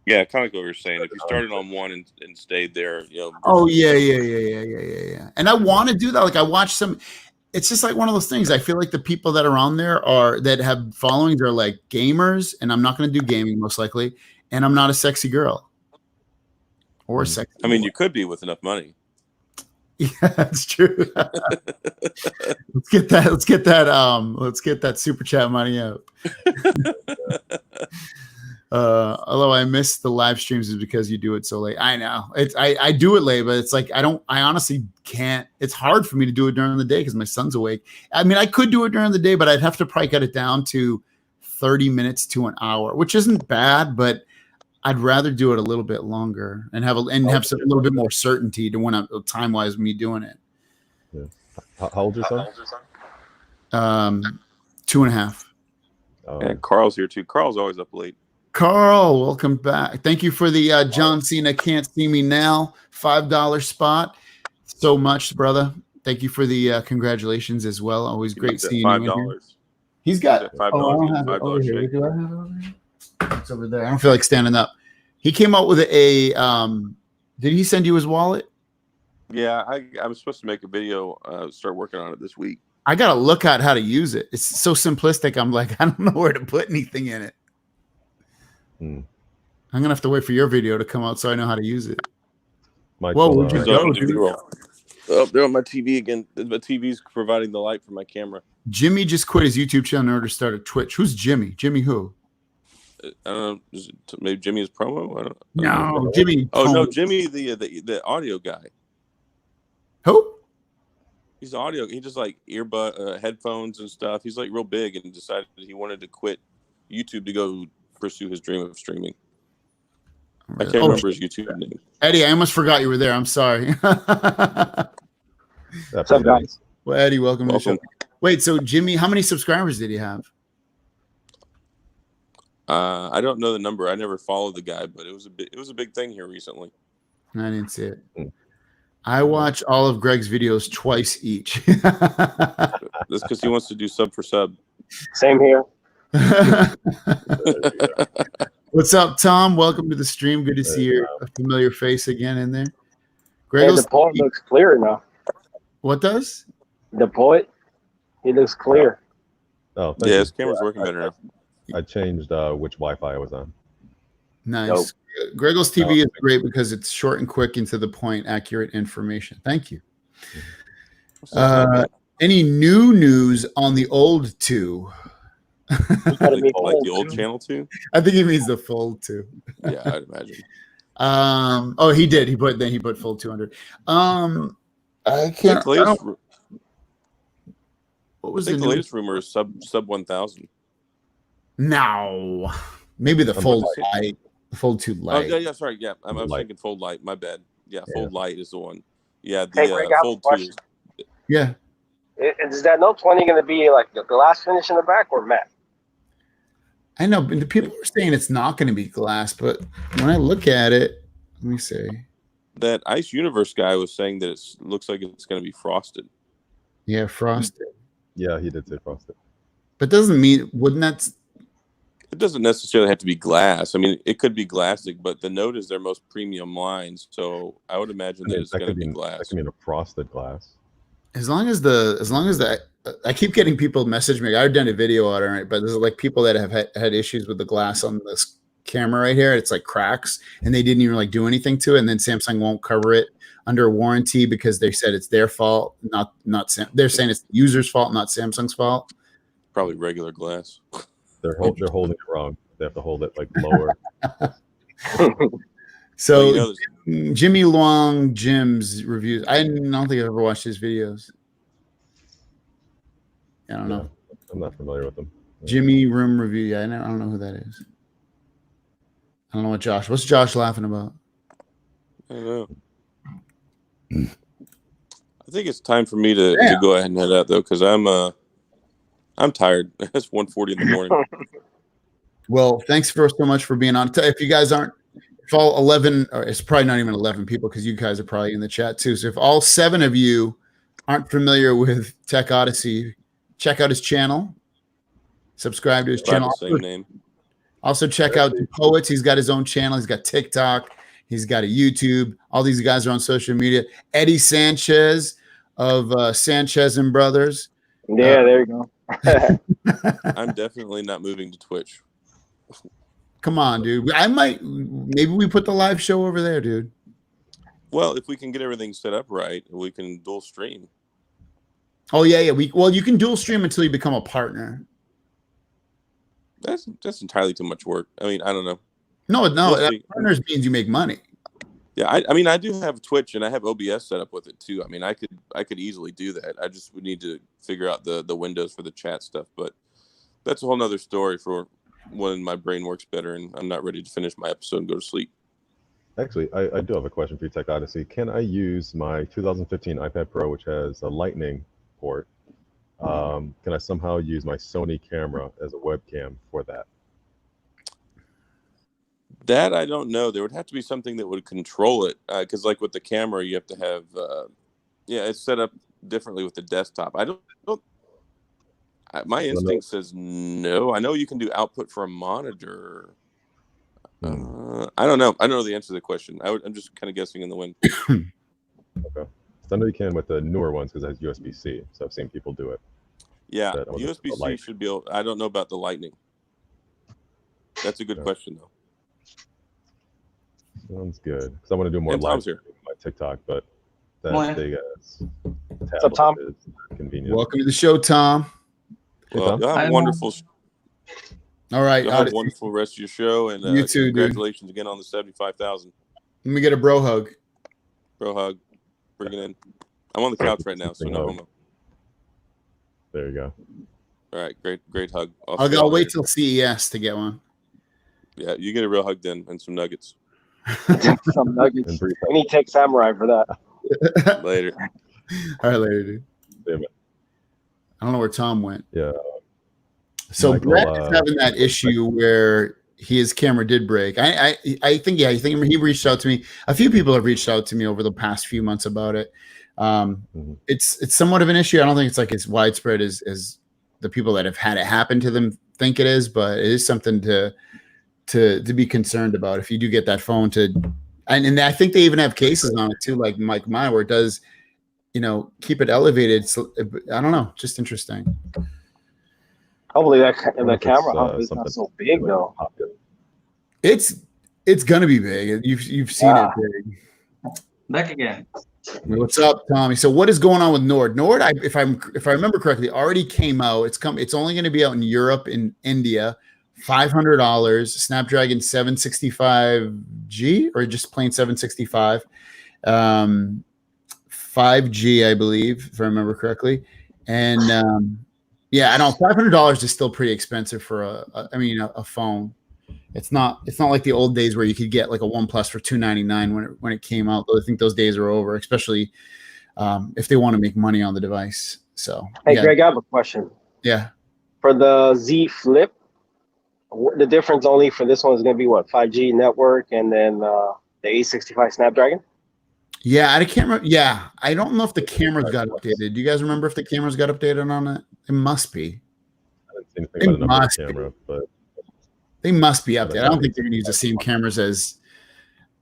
Yeah, kind of like what you're saying. If you started on one and stayed there, Oh, yeah. And I want to do that. Like I watch some. It's just like one of those things. I feel like the people that are on there that have followings are like gamers, and I'm not going to do gaming most likely. And I'm not a sexy girl or a sexy. I mean, you could be with enough money. Yeah, that's true. Let's get that super chat money out. Although I miss the live streams is because you do it so late. I know I do it late, but it's like I honestly can't. It's hard for me to do it during the day because my son's awake. I mean, I could do it during the day, but I'd have to probably cut it down to 30 minutes to an hour, which isn't bad, but I'd rather do it a little bit longer and have a little bit more certainty to when I'm time wise me doing it. Yeah. How old is your son? 2.5. And Carl's here too. Carl's always up late. Carl, welcome back. Thank you for the John Cena Can't See Me Now $5 spot. So much, brother. Thank you for the congratulations as well. Always great seeing you. $5. He's got $5. $5 shake. Do I have it over here? It's over there. I don't feel like standing up. He came out with a did he send you his wallet? Yeah, I was supposed to make a video, start working on it this week. I gotta look at how to use it. It's so simplistic. I'm like, I don't know where to put anything in it. I'm gonna have to wait for your video to come out so I know how to use it. Michael, where'd you go, dude? Oh, they're on my TV again. The TV's providing the light for my camera. Jimmy just quit his YouTube channel in order to start a Twitch. Who's Jimmy? Jimmy who? I don't know. Maybe Jimmy is promo. I don't No, know. Jimmy. Oh no, Jimmy, the audio guy. Who? He's audio. He just like earbud headphones and stuff. He's like real big and decided he wanted to quit YouTube to go pursue his dream of streaming. I can't remember his YouTube name. Eddie, I almost forgot you were there. I'm sorry. What's up, guys? Well, Eddie, welcome to the show. Wait, so Jimmy, how many subscribers did he have? I don't know the number. I never followed the guy, but it was a big thing here recently. I didn't see it. I watch all of Greg's videos twice each. That's because he wants to do sub for sub. Same here. What's up, Tom? Welcome to the stream. Good to see your familiar face again in there. Greggles the poet looks clear now. What does? The poet, he looks clear. Oh, thank Yeah, you. his camera's working better now. I changed which Wi-Fi I was on. Nice. Greggles TV is great because it's short and quick and to the point, accurate information. Thank you. Any new news on the old two? Like the old channel too? I think he means the full two. Yeah, I'd imagine. Oh, he did. He put full 200. I can't. What was the latest rumor is sub 1,000. No, maybe the Fold Light, the Fold 2 Light. Oh yeah, sorry, yeah. I was thinking Fold Light. My bad. Yeah, Fold Light is the one. Yeah, the Greg, Fold 2 is. Yeah. Is that Note 20 going to be like the glass finish in the back or matte? I know, but the people are saying it's not going to be glass, but when I look at it, let me see. That Ice Universe guy was saying that it looks like it's going to be frosted. Yeah, frosted. Yeah, he did say frosted. But doesn't mean, wouldn't that? It doesn't necessarily have to be glass. I mean, it could be glassic, but the Note is their most premium line, so I would imagine that it's going to be glass. That could mean a frosted glass. As long as I keep getting people message me. I've done a video on it, right? But there's like people that have had issues with the glass on this camera right here. It's like cracks, and they didn't even like do anything to it. And then Samsung won't cover it under warranty because they said it's their fault, not they're saying it's the user's fault, not Samsung's fault. Probably regular glass. They're holding it wrong. They have to hold it like lower. So well, Jimmy Long Jim's reviews. I don't think I've ever watched his videos. I don't know. I'm not familiar with them. Jimmy Room Review. Yeah, I don't know who that is. I don't know what's Josh laughing about? I don't know. I think it's time for me to go ahead and head out though, because I'm tired. It's 1:40 in the morning. Well, thanks so much for being on. If you guys aren't, if all 11, or it's probably not even 11 people because you guys are probably in the chat too. So if all 7 of you aren't familiar with Tech Odyssey, check out his channel. Subscribe to his channel. Same name. Also check out the Poets. He's got his own channel. He's got TikTok. He's got a YouTube. All these guys are on social media. Eddie Sanchez of Sanchez and Brothers. Yeah, there you go. I'm definitely not moving to Twitch. Come on, dude. Maybe we put the live show over there, dude. Well, if we can get everything set up right, we can dual stream. Oh yeah. You can dual stream until you become a partner. That's entirely too much work. I mean, I don't know. No. Partners means you make money. Yeah, I mean, I do have Twitch and I have OBS set up with it too. I mean, I could easily do that. I just would need to figure out the windows for the chat stuff. But that's a whole nother story for when my brain works better and I'm not ready to finish my episode and go to sleep. Actually, I do have a question for you, Tech Odyssey. Can I use my 2015 iPad Pro, which has a Lightning port? Can I somehow use my Sony camera as a webcam for that? That I don't know. There would have to be something that would control it, because like with the camera, you have to have, it's set up differently with the desktop. My instinct says no. I know you can do output for a monitor. I don't know. I don't know the answer to the question. I'm just kind of guessing in the wind. Okay. So I know you can with the newer ones because it has USB-C. So I've seen people do it. Yeah, USB-C should be able. I don't know about the Lightning. That's a good question, though. Sounds good. Because I want to do more live on my TikTok, but that big ass tablet is convenient. Welcome to the show, Tom. Well, you'll have a wonderful. All right, you'll have a wonderful rest of your show, and you too, congratulations again on the 75,000. Let me get a bro hug. Bro hug. Bring it in. I'm on the couch right now, so no homo. There you go. All right, great hug. I'll wait till CES to get one. Yeah, you get a real hug then, and some nuggets. Some nuggets. We need to take Samurai for that. Later. All right, later, dude. Damn it. I don't know where Tom went. Yeah. So Brett is having that issue where his camera did break. I think he reached out to me. A few people have reached out to me over the past few months about it. It's somewhat of an issue. I don't think it's like as widespread as the people that have had it happen to them think it is, but it is something to be concerned about. If you do get that phone to and I think they even have cases on it too, like mine, where it does, keep it elevated. So I don't know, just interesting. Hopefully the camera hub is not so big though. It's gonna be big. You've seen it big. Back again. What's up, Tommy? So what is going on with Nord? Nord, if I remember correctly, already came out. It's only going to be out in Europe and India. $500. Snapdragon 765G or just plain 765. 5G, I believe, if I remember correctly. And I know $500 is still pretty expensive for a phone. It's not like the old days where you could get like a OnePlus for $299 when it came out. I think those days are over, especially if they want to make money on the device. So hey, Greg, I have a question. Yeah. For the Z Flip, the difference only for this one is going to be what, 5G network and then the 865 Snapdragon? Yeah, I can't remember. Yeah, I don't know if the cameras got updated. Do you guys remember if the cameras got updated on it? It must be. I didn't see anything about another camera, but they must be updated. I don't think they're going to use the same cameras as.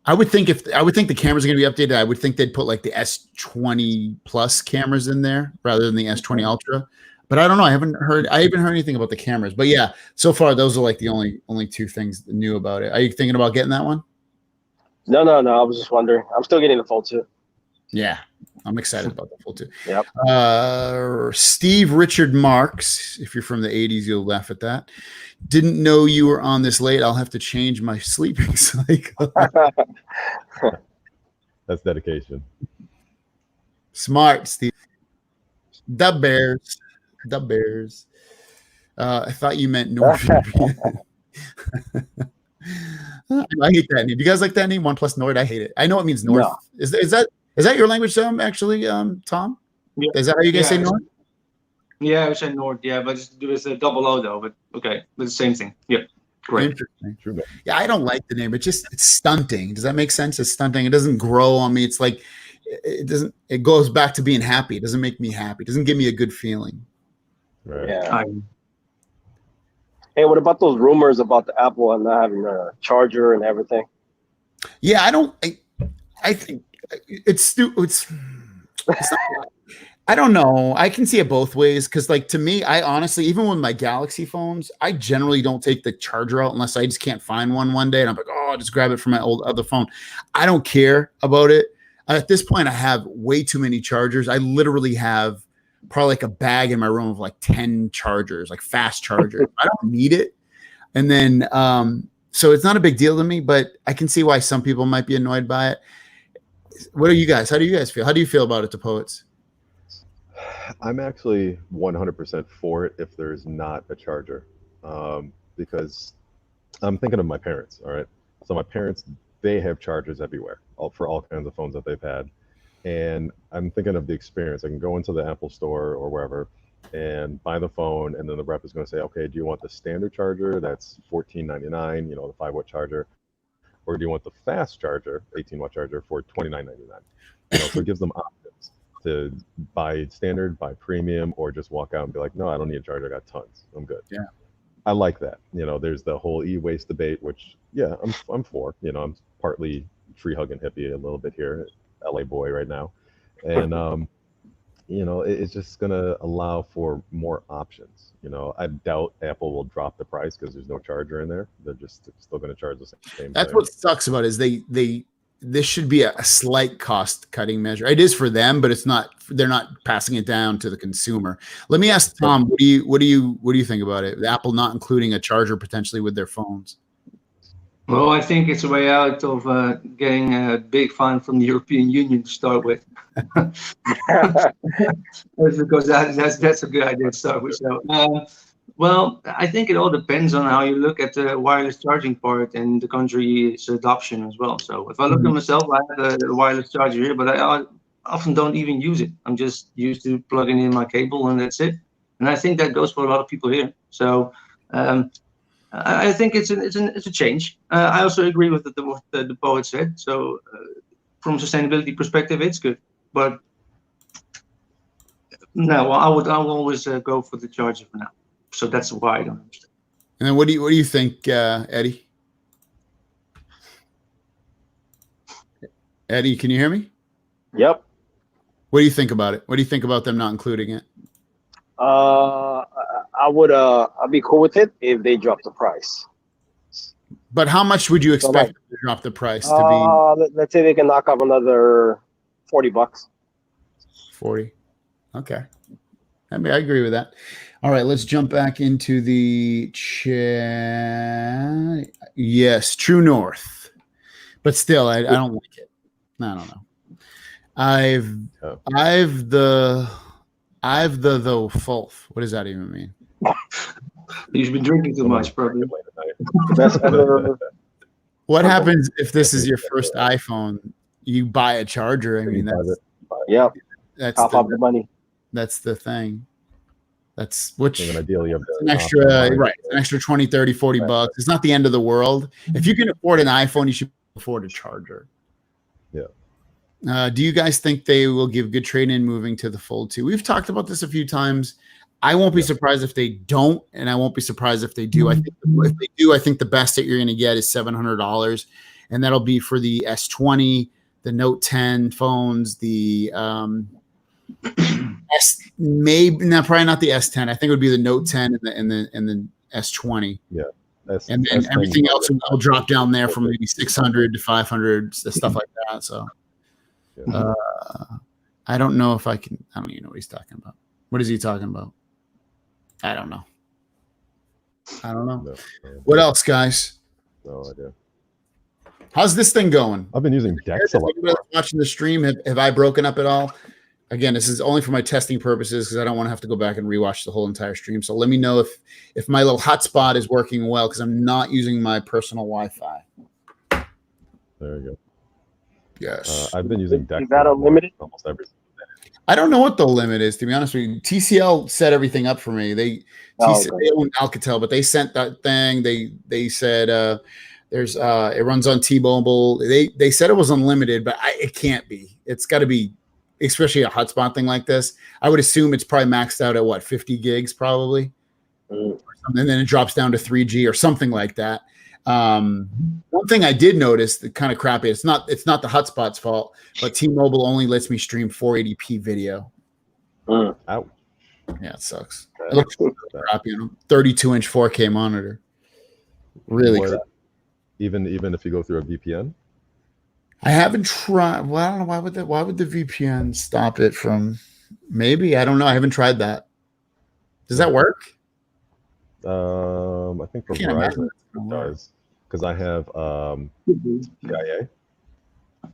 I would think the cameras are going to be updated, I would think they'd put like the S20 Plus cameras in there rather than the S20 Ultra. But I don't know. I haven't heard anything about the cameras. But yeah, so far those are like the only two things new about it. Are you thinking about getting that one? No. I was just wondering. I'm still getting the Fold 2. Yeah, I'm excited about the Fold 2. Yep. Steve Richard Marks, if you're from the 80s, you'll laugh at that. Didn't know you were on this late. I'll have to change my sleeping cycle. That's dedication. Smart, Steve. The Bears. I thought you meant North. I hate that name. Do you guys like that name? OnePlus Nord. I hate it. I know it means North. No. Is that your language, actually, Tom? Yeah. Is that how you guys say Nord? Yeah, I would say Nord. Yeah, but it's a double O though. But okay, but the same thing. Yeah, great. Interesting. True. Yeah, I don't like the name. It's stunting. Does that make sense? It's stunting. It doesn't grow on me. It's like it doesn't. It goes back to being happy. It doesn't make me happy. It doesn't give me a good feeling. Right. Yeah. Hey, what about those rumors about the Apple and not having a charger and everything? Yeah, I think it's stupid. I don't know. I can see it both ways because, like, to me, I honestly, even with my Galaxy phones, I generally don't take the charger out unless I just can't find one day, and I'm like, oh, I'll just grab it from my other phone. I don't care about it. At this point, I have way too many chargers. I literally have probably like a bag in my room of like 10 chargers, like fast chargers. I don't need it. And then, so it's not a big deal to me, but I can see why some people might be annoyed by it. What are you guys? How do you guys feel? How do you feel about it, the Poets? I'm actually 100% for it if there's not a charger, because I'm thinking of my parents. All right, so my parents, they have chargers everywhere, for all kinds of phones that they've had, and I'm thinking of the experience. I can go into the Apple store or wherever and buy the phone, and then the rep is going to say, okay, do you want the standard charger that's $14.99, the 5-watt charger, or do you want the fast charger, 18-watt charger, for $29.99? So it gives them options to buy standard, buy premium, or just walk out and be like, no, I don't need a charger. I got tons. I'm good. Yeah. I like that. There's the whole e-waste debate, which, yeah, I'm for. I'm partly tree hugging hippie a little bit here, LA boy right now. And, it's just going to allow for more options. I doubt Apple will drop the price because there's no charger in there. They're just still going to charge the same. That's what sucks about it, is this should be a slight cost cutting measure. It is for them, but it's not. They're not passing it down to the consumer. Let me ask Tom, what do you think about it? Apple not including a charger potentially with their phones. Well, I think it's a way out of getting a big fine from the European Union to start with. Because that's a good idea to start with. So, well, I think it all depends on how you look at the wireless charging part and the country's adoption as well. So if I look at myself, I have a wireless charger here, but I often don't even use it. I'm just used to plugging in my cable and that's it. And I think that goes for a lot of people here. So I think it's a change. I also agree with what the poet said. So from a sustainability perspective, it's good. But no, I will always go for the charger for now. So that's why I don't understand. And then what do you think, Eddie? Eddie, can you hear me? Yep. What do you think about it? What do you think about them not including it? I'd be cool with it if they drop the price. But how much would you So, expect like, to drop the price to be? let's say they can knock up another $40. 40. Okay. I mean, I agree with that. All right, let's jump back into the chat. Yes, True North. But still, I don't like it. I don't know. I've the Fulf. What does that even mean? You've been drinking too much, probably. Best ever. What happens if this is your first iPhone? You buy a charger. I mean, that's Top up the money. That's the thing. That's which ideally you have an extra right, an extra 20, 30, 40 bucks. It's not the end of the world. If you can afford an iPhone, you should afford a charger. Yeah. Do you guys think they will give good trade-in moving to the Fold 2? We've talked about this a few times. I won't be surprised if they don't, and I won't be surprised if they do. I think if they do, I think the best that you're going to get is $700, and that'll be for the S20, the Note 10 phones, the probably not the S10. I think it would be the Note 10 and the S20. Yeah. And then everything else will drop down there from maybe 600 to 500, stuff like that. So I don't know if I can. I don't even know what he's talking about. What is he talking about? I don't know. No, What else, guys? No idea. How's this thing going? I've been using Dex a lot. Watching the stream, have I broken up at all? Again, this is only for my testing purposes because I don't want to have to go back and rewatch the whole entire stream. So let me know if my little hotspot is working well because I'm not using my personal Wi-Fi. There you go. Yes. I've been using Dex. Is that unlimited? Almost every. I don't know what the limit is, to be honest with you. TCL set everything up for me. They own Alcatel, but they sent that thing. They said there's it runs on T-Mobile. They said it was unlimited, but it can't be. It's got to be, especially a hotspot thing like this. I would assume it's probably maxed out at 50 gigs probably, and then it drops down to 3G or something like that. One thing I did notice that kind of crappy. It's not the hotspot's fault, but T-Mobile only lets me stream 480p video. Ouch. Yeah, it sucks. It looks crappy on a 32-inch 4K monitor. Really crappy. Even if you go through a VPN. I haven't tried. Well, I don't know why would the VPN stop it from? Maybe, I don't know. I haven't tried that. Does that work? I think for Verizon it does, because I have PIA,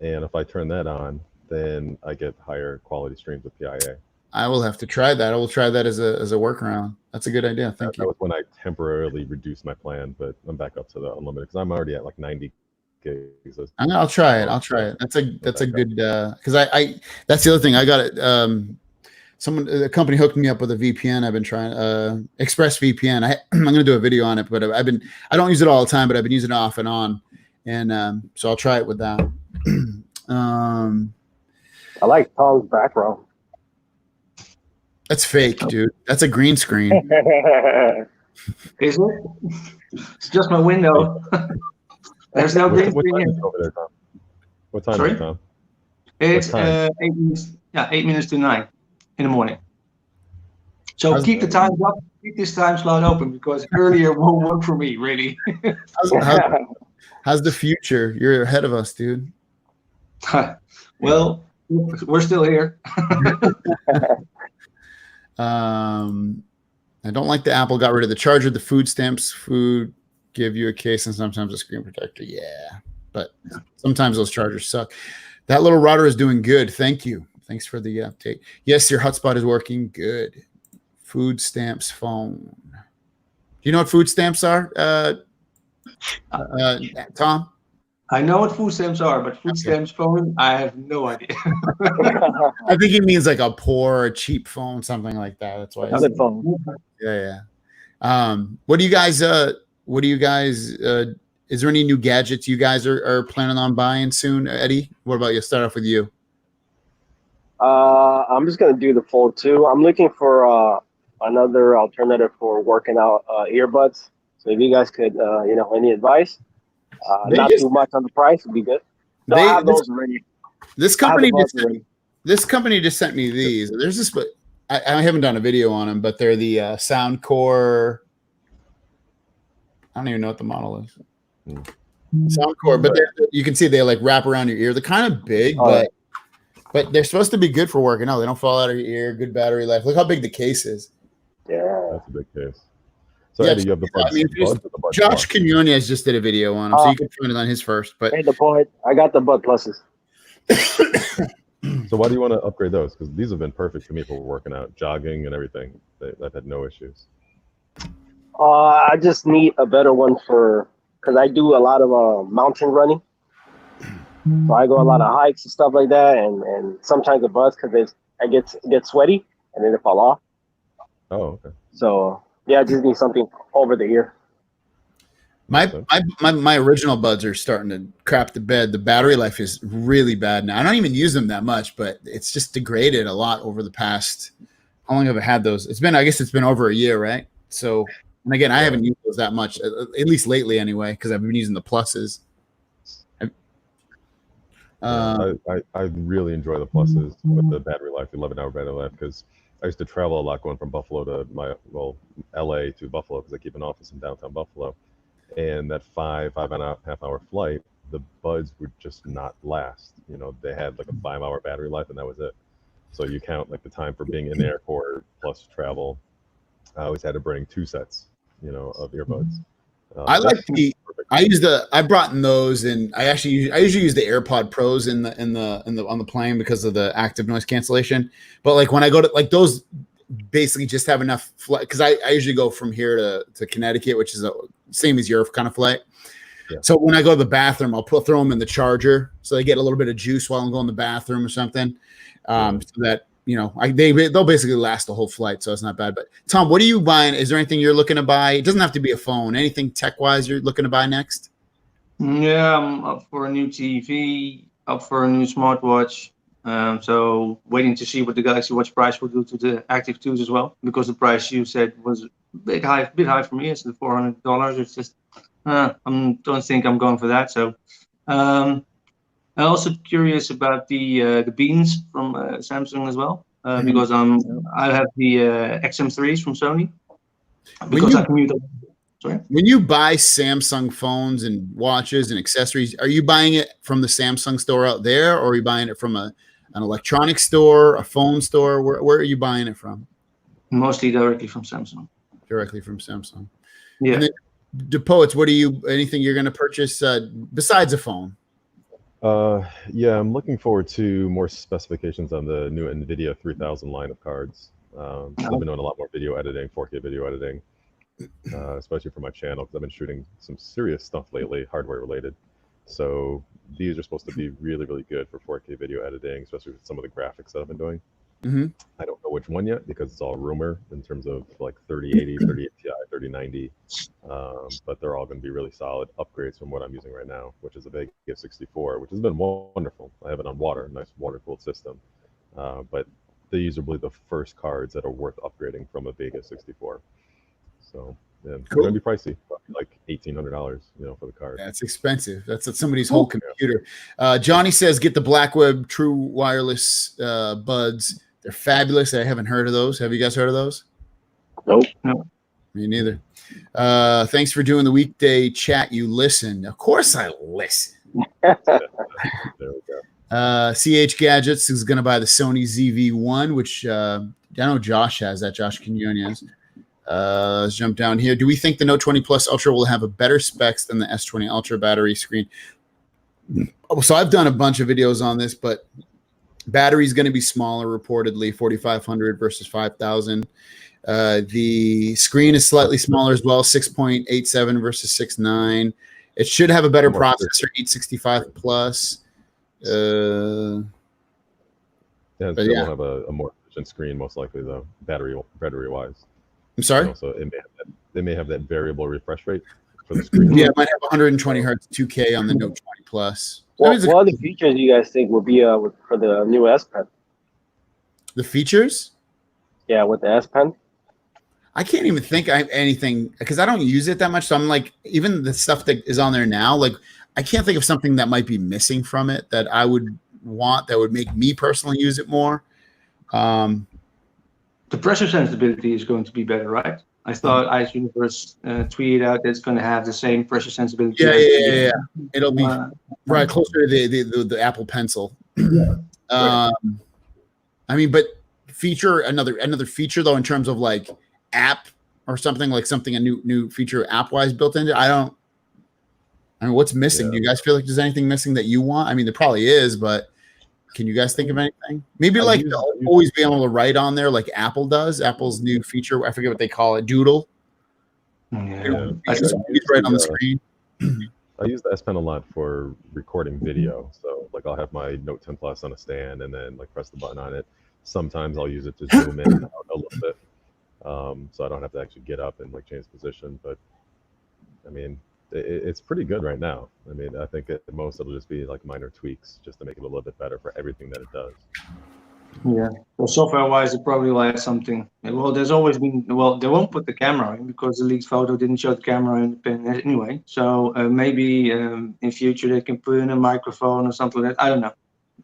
and if I turn that on, then I get higher quality streams with PIA. I will have to try that. I will try that as a workaround. That's a good idea. Thank you. That was when I temporarily reduced my plan, but I'm back up to the unlimited because I'm already at 90 gigs. I'll try it. That's a good because I that's the other thing. I got it. The company hooked me up with a VPN. I've been trying ExpressVPN. I'm going to do a video on it, but I don't use it all the time, but I've been using it off and on, and so I'll try it with that. I like Tom's background. That's fake, dude. That's a green screen. Is it? It's just my window. There's no green screen here. Over there, Tom? What time Sorry? is it, Tom? It's 8 minutes. Yeah, 8 minutes to 9 in the morning. So keep the time up. Keep this time slot open because earlier won't work for me, really. How's the future? You're ahead of us, dude. Well, we're still here. I don't like the Apple got rid of the charger, the food stamps, food give you a case and sometimes a screen protector. Yeah, but sometimes those chargers suck. That little router is doing good. Thank you. Thanks for the update. Yes, your hotspot is working good. Food stamps phone. Do you know what food stamps are, Tom? I know what food stamps are, but food stamps phone, I have no idea. I think he means like a poor or cheap phone, something like that. That's why. Good phone. Yeah. What do you guys? Is there any new gadgets you guys are planning on buying soon, Eddie? What about you? Start off with you. I'm just gonna do the Fold 2. I'm looking for another alternative for working out earbuds. So if you guys could, any advice? Not too much on the price would be good. I have those already. This I have the company buds just already. this company just sent me these. There's this, but I haven't done a video on them, but they're the Soundcore. I don't even know what the model is. Soundcore, but you can see they like wrap around your ear. They're kind of big, but they're supposed to be good for working out. They don't fall out of your ear. Good battery life. Look how big the case is. Yeah. That's a big case. So Yeah, Eddie, you have the buds, I mean, buds or the buds Josh Plus? Quinones just did a video on them, so you can find it on his first. But Hey, the point. I got the Bud Pluses. So why do you want to upgrade those? Because these have been perfect for me for working out, jogging, and everything. I've had no issues. I just need a better one because I do a lot of mountain running. So I go a lot of hikes and stuff like that, and sometimes the buds because I get sweaty and then they fall off. Oh, okay. So yeah, I just need something over the ear. My original buds are starting to crap the bed. The battery life is really bad now. I don't even use them that much, but it's just degraded a lot over the past. How long have I had those? I guess it's been over a year, right? So, and again, I haven't used those that much, at least lately anyway, because I've been using the pluses. I really enjoy the pluses with the battery life, 11-hour battery life, because I used to travel a lot going from Buffalo to LA to Buffalo because I keep an office in downtown Buffalo. And that 5.5 hour flight, the buds would just not last. You know, they had like a 5-hour battery life and that was it. So you count like the time for being in the airport plus travel. I always had to bring 2 sets, of earbuds. I brought in those, and I usually use the AirPod Pros on the plane because of the active noise cancellation. But like when I go to like those, basically just have enough flight because I usually go from here to Connecticut, which is the same as your kind of flight. Yeah. So when I go to the bathroom, I'll throw them in the charger so they get a little bit of juice while I'm going to the bathroom or something. So that they'll basically last the whole flight, so it's not bad. But Tom, what are you buying? Is there anything you're looking to buy? It doesn't have to be a phone. Anything tech wise you're looking to buy next? Yeah, I'm up for a new TV, up for a new smartwatch. So waiting to see what the Galaxy Watch price will do to the Active 2s as well, because the price you said was a bit high for me. It's the $400. It's just I don't think I'm going for that. So I'm also curious about the beans from Samsung as well, because I have the XM3s from Sony because I commute. Sorry? When you buy Samsung phones and watches and accessories, are you buying it from the Samsung store out there, or are you buying it from an electronic store, a phone store? Where are you buying it from? Mostly directly from Samsung. Directly from Samsung. Yeah. And then, DePoets, anything you're going to purchase besides a phone? Yeah, I'm looking forward to more specifications on the new NVIDIA 3000 line of cards. I've been doing a lot more video editing, 4K video editing. Especially for my channel because I've been shooting some serious stuff lately, hardware related. So these are supposed to be really, really good for 4K video editing, especially with some of the graphics that I've been doing. Mm-hmm. I don't know which one yet because it's all rumor in terms of like 3080, 3080 Ti, 3090. But they're all going to be really solid upgrades from what I'm using right now, which is a Vega 64, which has been wonderful. I have it on water, nice water-cooled system. But these are really the first cards that are worth upgrading from a Vega 64. So yeah, it's going to be pricey, like $1,800, for the card. That's expensive. That's somebody's whole computer. Johnny says, get the Blackweb True Wireless buds. They're fabulous. I haven't heard of those. Have you guys heard of those? Nope. No. Me neither. Thanks for doing the weekday chat. You listen. Of course I listen. There we go. CH Gadgets is going to buy the Sony ZV-1, which I know Josh has that. Josh Quinones. Let's jump down here. Do we think the Note 20 Plus Ultra will have a better specs than the S20 Ultra battery screen? So I've done a bunch of videos on this, but battery is going to be smaller, reportedly 4,500 versus 5,000. The screen is slightly smaller as well, 6.87 versus 6.9. It should have a better processor, 865 plus. Yeah, it will have a more efficient screen, most likely, though, battery wise. I'm sorry? Also, they may have that variable refresh rate for the screen. Yeah, it might have 120 hertz 2K on the Note 20 Plus. What other features do you guys think would be for the new S Pen? The features? Yeah, with the S Pen. I can't even think of anything because I don't use it that much. So I'm like, even the stuff that is on there now, like I can't think of something that might be missing from it that I would want that would make me personally use it more? The pressure sensibility is going to be better, right? I thought Ice Universe tweeted out that it's going to have the same pressure sensibility. Yeah. It'll be right closer to the Apple Pencil. I mean, but another feature though, in terms of like app or something, like a new feature app wise built into. I mean, what's missing? Do you guys feel like there's anything missing that you want? I mean, there probably is, but can you guys think of anything? Maybe always be able to write on there like Apple does. Apple's new feature, I forget what they call it, Doodle. Yeah. I just right on the screen. I use the S Pen a lot for recording video. So like I'll have my Note 10 Plus on a stand and then like press the button on it. Sometimes I'll use it to zoom in and out a little bit. So I don't have to actually get up and like change position. But I mean, it's pretty good right now. I mean, I think at most it'll just be like minor tweaks just to make it a little bit better for everything that it does. Yeah. Well, software-wise, it probably will add something. Well, there's always been. Well, they won't put the camera in because the leaked photo didn't show the camera in the pen anyway. So maybe in future they can put in a microphone or something like that. I don't know.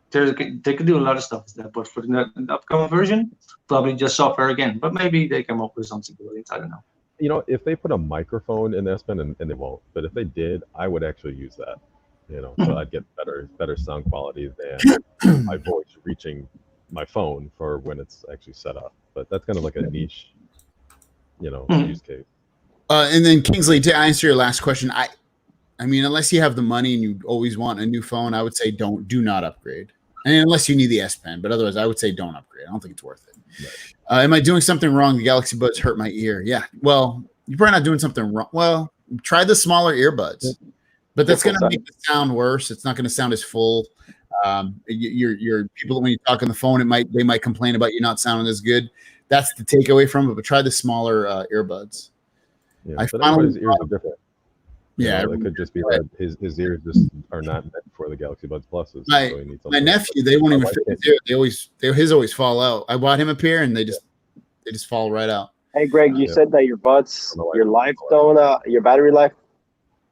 They could do a lot of stuff with that, but for the upcoming version, probably just software again. But maybe they come up with something brilliant. I don't know. You know, if they put a microphone in S Pen, and they won't, but if they did, I would actually use that. You know, so I'd get better sound quality than my voice reaching my phone for when it's actually set up. But that's kind of like a niche, use case. And then Kingsley, to answer your last question, I mean, unless you have the money and you always want a new phone, I would say do not upgrade. And unless you need the S Pen, but otherwise I would say don't upgrade. I don't think it's worth it. Right. Am I doing something wrong? The Galaxy Buds hurt my ear. Yeah. Well, you're probably not doing something wrong. Well, try the smaller earbuds, but that's going to make the sound worse. It's not going to sound as full. Your people, when you talk on the phone, they might complain about you not sounding as good. That's the takeaway from it. But try the smaller earbuds. Yeah, but everybody's ears are different. Yeah, it could just be that his ears just are not meant for the Galaxy Buds Pluses. My nephew, they won't even fit his ear. His always fall out. I bought him a pair, and they just fall right out. Hey, Greg, you said that your buds, your battery life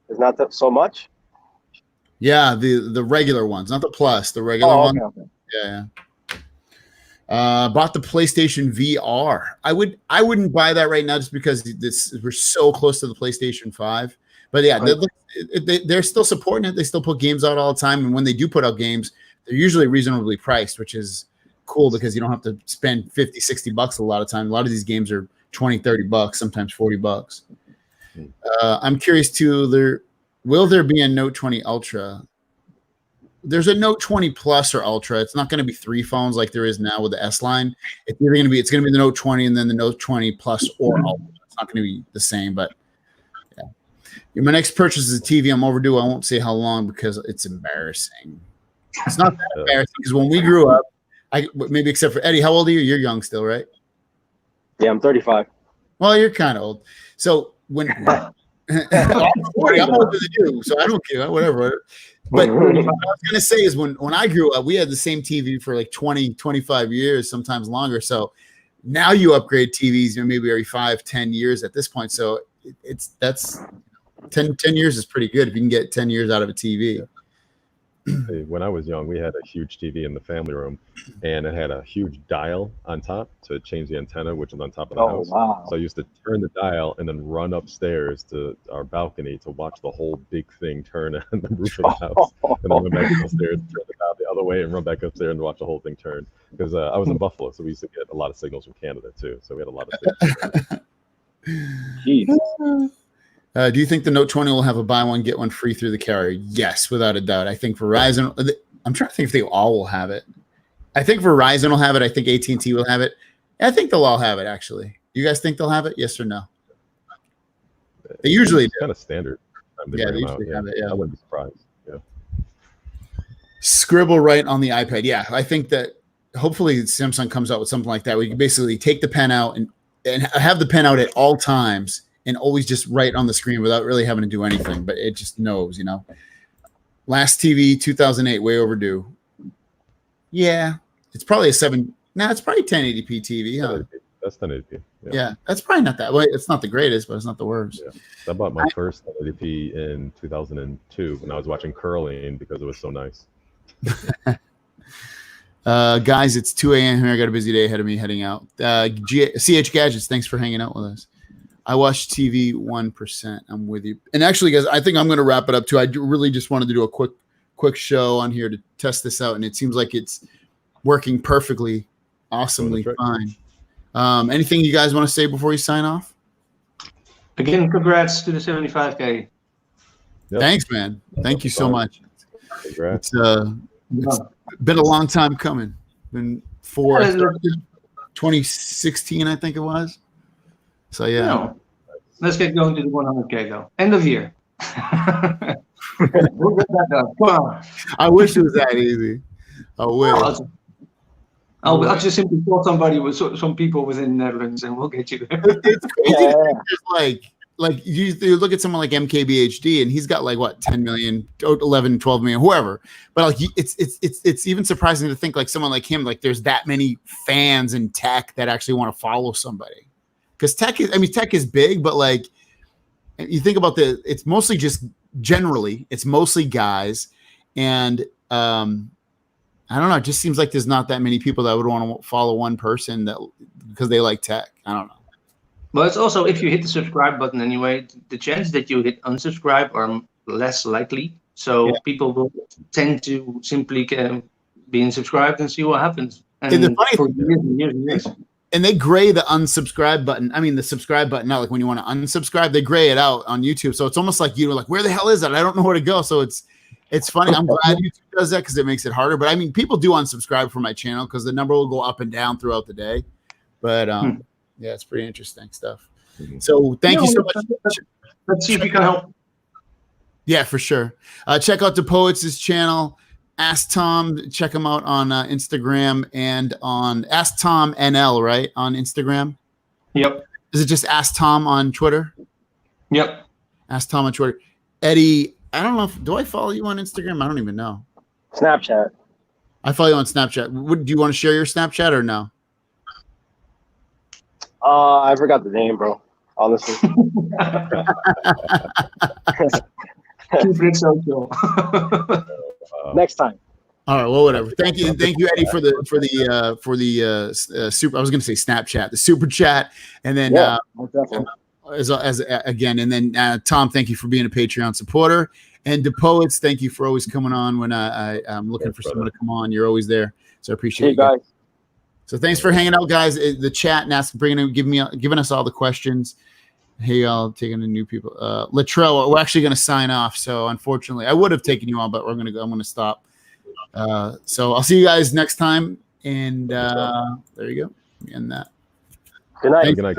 is not so much. Yeah, the regular ones, not the Plus, the regular one. Okay. Yeah. Bought the PlayStation VR. I wouldn't buy that right now just because we're so close to the PlayStation 5. But yeah, they're still supporting it. They still put games out all the time, and when they do put out games, they're usually reasonably priced, which is cool because you don't have to spend $50-$60 a lot of time. A lot of these games are $20-$30, sometimes $40. I'm curious too. Will there be a Note 20 Ultra? There's a Note 20 Plus or Ultra. It's not going to be 3 phones like there is now with the S line. It's going to be the Note 20 and then the Note 20 Plus or Ultra. It's not going to be the same, but yeah. My next purchase is a TV. I'm overdue. I won't say how long because it's embarrassing. It's not that embarrassing because when we grew up, maybe except for Eddie, how old are you? You're young still, right? Yeah, I'm 35. Well, you're kind of old. So when I'm 40, I'm older than you, so I don't care, whatever. But what I was going to say is when I grew up, we had the same TV for like 20, 25 years, sometimes longer. So now you upgrade TVs, maybe every 5-10 years at this point. So that's 10 years is pretty good if you can get 10 years out of a TV. When I was young, we had a huge TV in the family room, and it had a huge dial on top to change the antenna, which was on top of the house. Wow. So I used to turn the dial and then run upstairs to our balcony to watch the whole big thing turn on the roof of the house, and then run back upstairs, turn the dial the other way, and run back upstairs and watch the whole thing turn. Because I was in Buffalo, so we used to get a lot of signals from Canada too. So we had a lot of Jeez. Do you think the Note 20 will have a buy one, get one free through the carrier? Yes, without a doubt. I think Verizon, I'm trying to think if they all will have it. I think Verizon will have it. I think AT&T will have it. I think they'll all have it, actually. You guys think they'll have it? Yes or no? They usually do. Kind of standard. Yeah, they usually have it, yeah. I wouldn't be surprised. Yeah. Scribble right on the iPad. Yeah, I think that hopefully Samsung comes out with something like that. We can basically take the pen out and have the pen out at all times and always just write on the screen without really having to do anything, but it just knows, Last TV, 2008, way overdue. Yeah, it's probably it's probably 1080p TV, huh? That's 1080p. Yeah, that's probably not that way. It's not the greatest, but it's not the worst. Yeah. I bought my first 1080p in 2002 when I was watching curling because it was so nice. Guys, it's 2 a.m. here. I got a busy day ahead of me heading out. CH Gadgets, thanks for hanging out with us. I watch TV 1%. I'm with you. And actually, guys, I think I'm going to wrap it up too. I really just wanted to do a quick show on here to test this out, and it seems like it's working perfectly, awesomely fine. Anything you guys want to say before you sign off? Again, congrats to the 75K. Yep. Thanks, man. Thank you so much. Congrats. It's been a long time coming. Been 2016, I think it was. So yeah. No. Let's get going to the 100K though. End of year. We'll get that done. Come on. I wish it was that easy. I wish. I'll just simply call somebody with some people within the Netherlands, and we'll get you there. It's crazy. Like you look at someone like MKBHD, and he's got like what 10 million, 11, 12 million, whoever. But like it's even surprising to think like someone like him, like there's that many fans in tech that actually want to follow somebody. Because tech is big, but like you think about it's mostly just it's mostly guys, and I don't know. It just seems like there's not that many people that would want to follow one person because they like tech. I don't know. Well, it's also if you hit the subscribe button anyway, the chance that you hit unsubscribe are less likely. So people will tend to simply be unsubscribed and see what happens. And for years and years and years. And they gray the unsubscribe button. I mean, the subscribe button now. Like when you want to unsubscribe, they gray it out on YouTube. So it's almost like you're like, where the hell is it? I don't know where to go. So it's funny. I'm glad YouTube does that because it makes it harder. But I mean, people do unsubscribe from my channel because the number will go up and down throughout the day. But yeah, it's pretty interesting stuff. So thank you so much. Let's see if we can help. Yeah, for sure. Check out the Poets' channel. Ask Tom. Check him out on Instagram and on Ask Tom NL, right? On Instagram. Yep. Is it just Ask Tom on Twitter? Yep. Ask Tom on Twitter. Eddie, I don't know do I follow you on Instagram? I don't even know. Snapchat. I follow you on Snapchat. Do you want to share your Snapchat or no? I forgot the name, bro. Honestly. Keep it social. Next time. All right. Well, whatever. Thank you, Eddie, for the super. I was going to say Snapchat, the super chat, and then as again, and then Tom, thank you for being a Patreon supporter, and the Poets, thank you for always coming on when I'm looking for someone to come on. You're always there, so I appreciate you guys. So thanks for hanging out, guys. The chat and giving us all the questions. Hey, y'all, taking the new people. Latrell, we're actually going to sign off. So unfortunately, I would have taken you on, but I'm going to stop. So I'll see you guys next time. And there you go. And that. Good night. Good night.